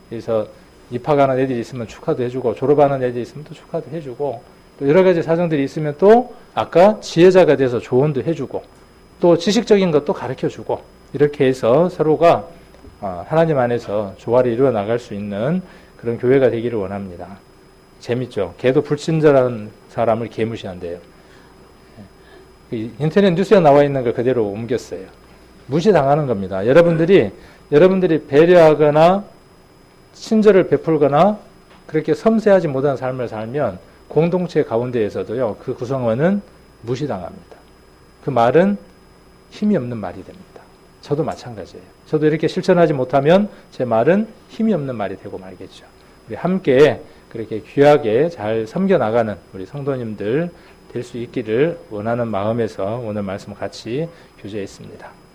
그래서 입학하는 애들이 있으면 축하도 해주고 졸업하는 애들이 있으면 또 축하도 해주고 또 여러 가지 사정들이 있으면 또 아까 지혜자가 돼서 조언도 해주고 또 지식적인 것도 가르쳐주고 이렇게 해서 서로가 하나님 안에서 조화를 이루어 나갈 수 있는 그런 교회가 되기를 원합니다. 재밌죠? 개도 불친절한 사람을 개무시한대요. 인터넷 뉴스에 나와 있는 걸 그대로 옮겼어요. 무시당하는 겁니다. 여러분들이 배려하거나 친절을 베풀거나 그렇게 섬세하지 못한 삶을 살면 공동체 가운데에서도요, 그 구성원은 무시당합니다. 그 말은 힘이 없는 말이 됩니다. 저도 마찬가지예요. 저도 이렇게 실천하지 못하면 제 말은 힘이 없는 말이 되고 말겠죠. 우리 함께 그렇게 귀하게 잘 섬겨나가는 우리 성도님들 될 수 있기를 원하는 마음에서 오늘 말씀 같이 교제했습니다.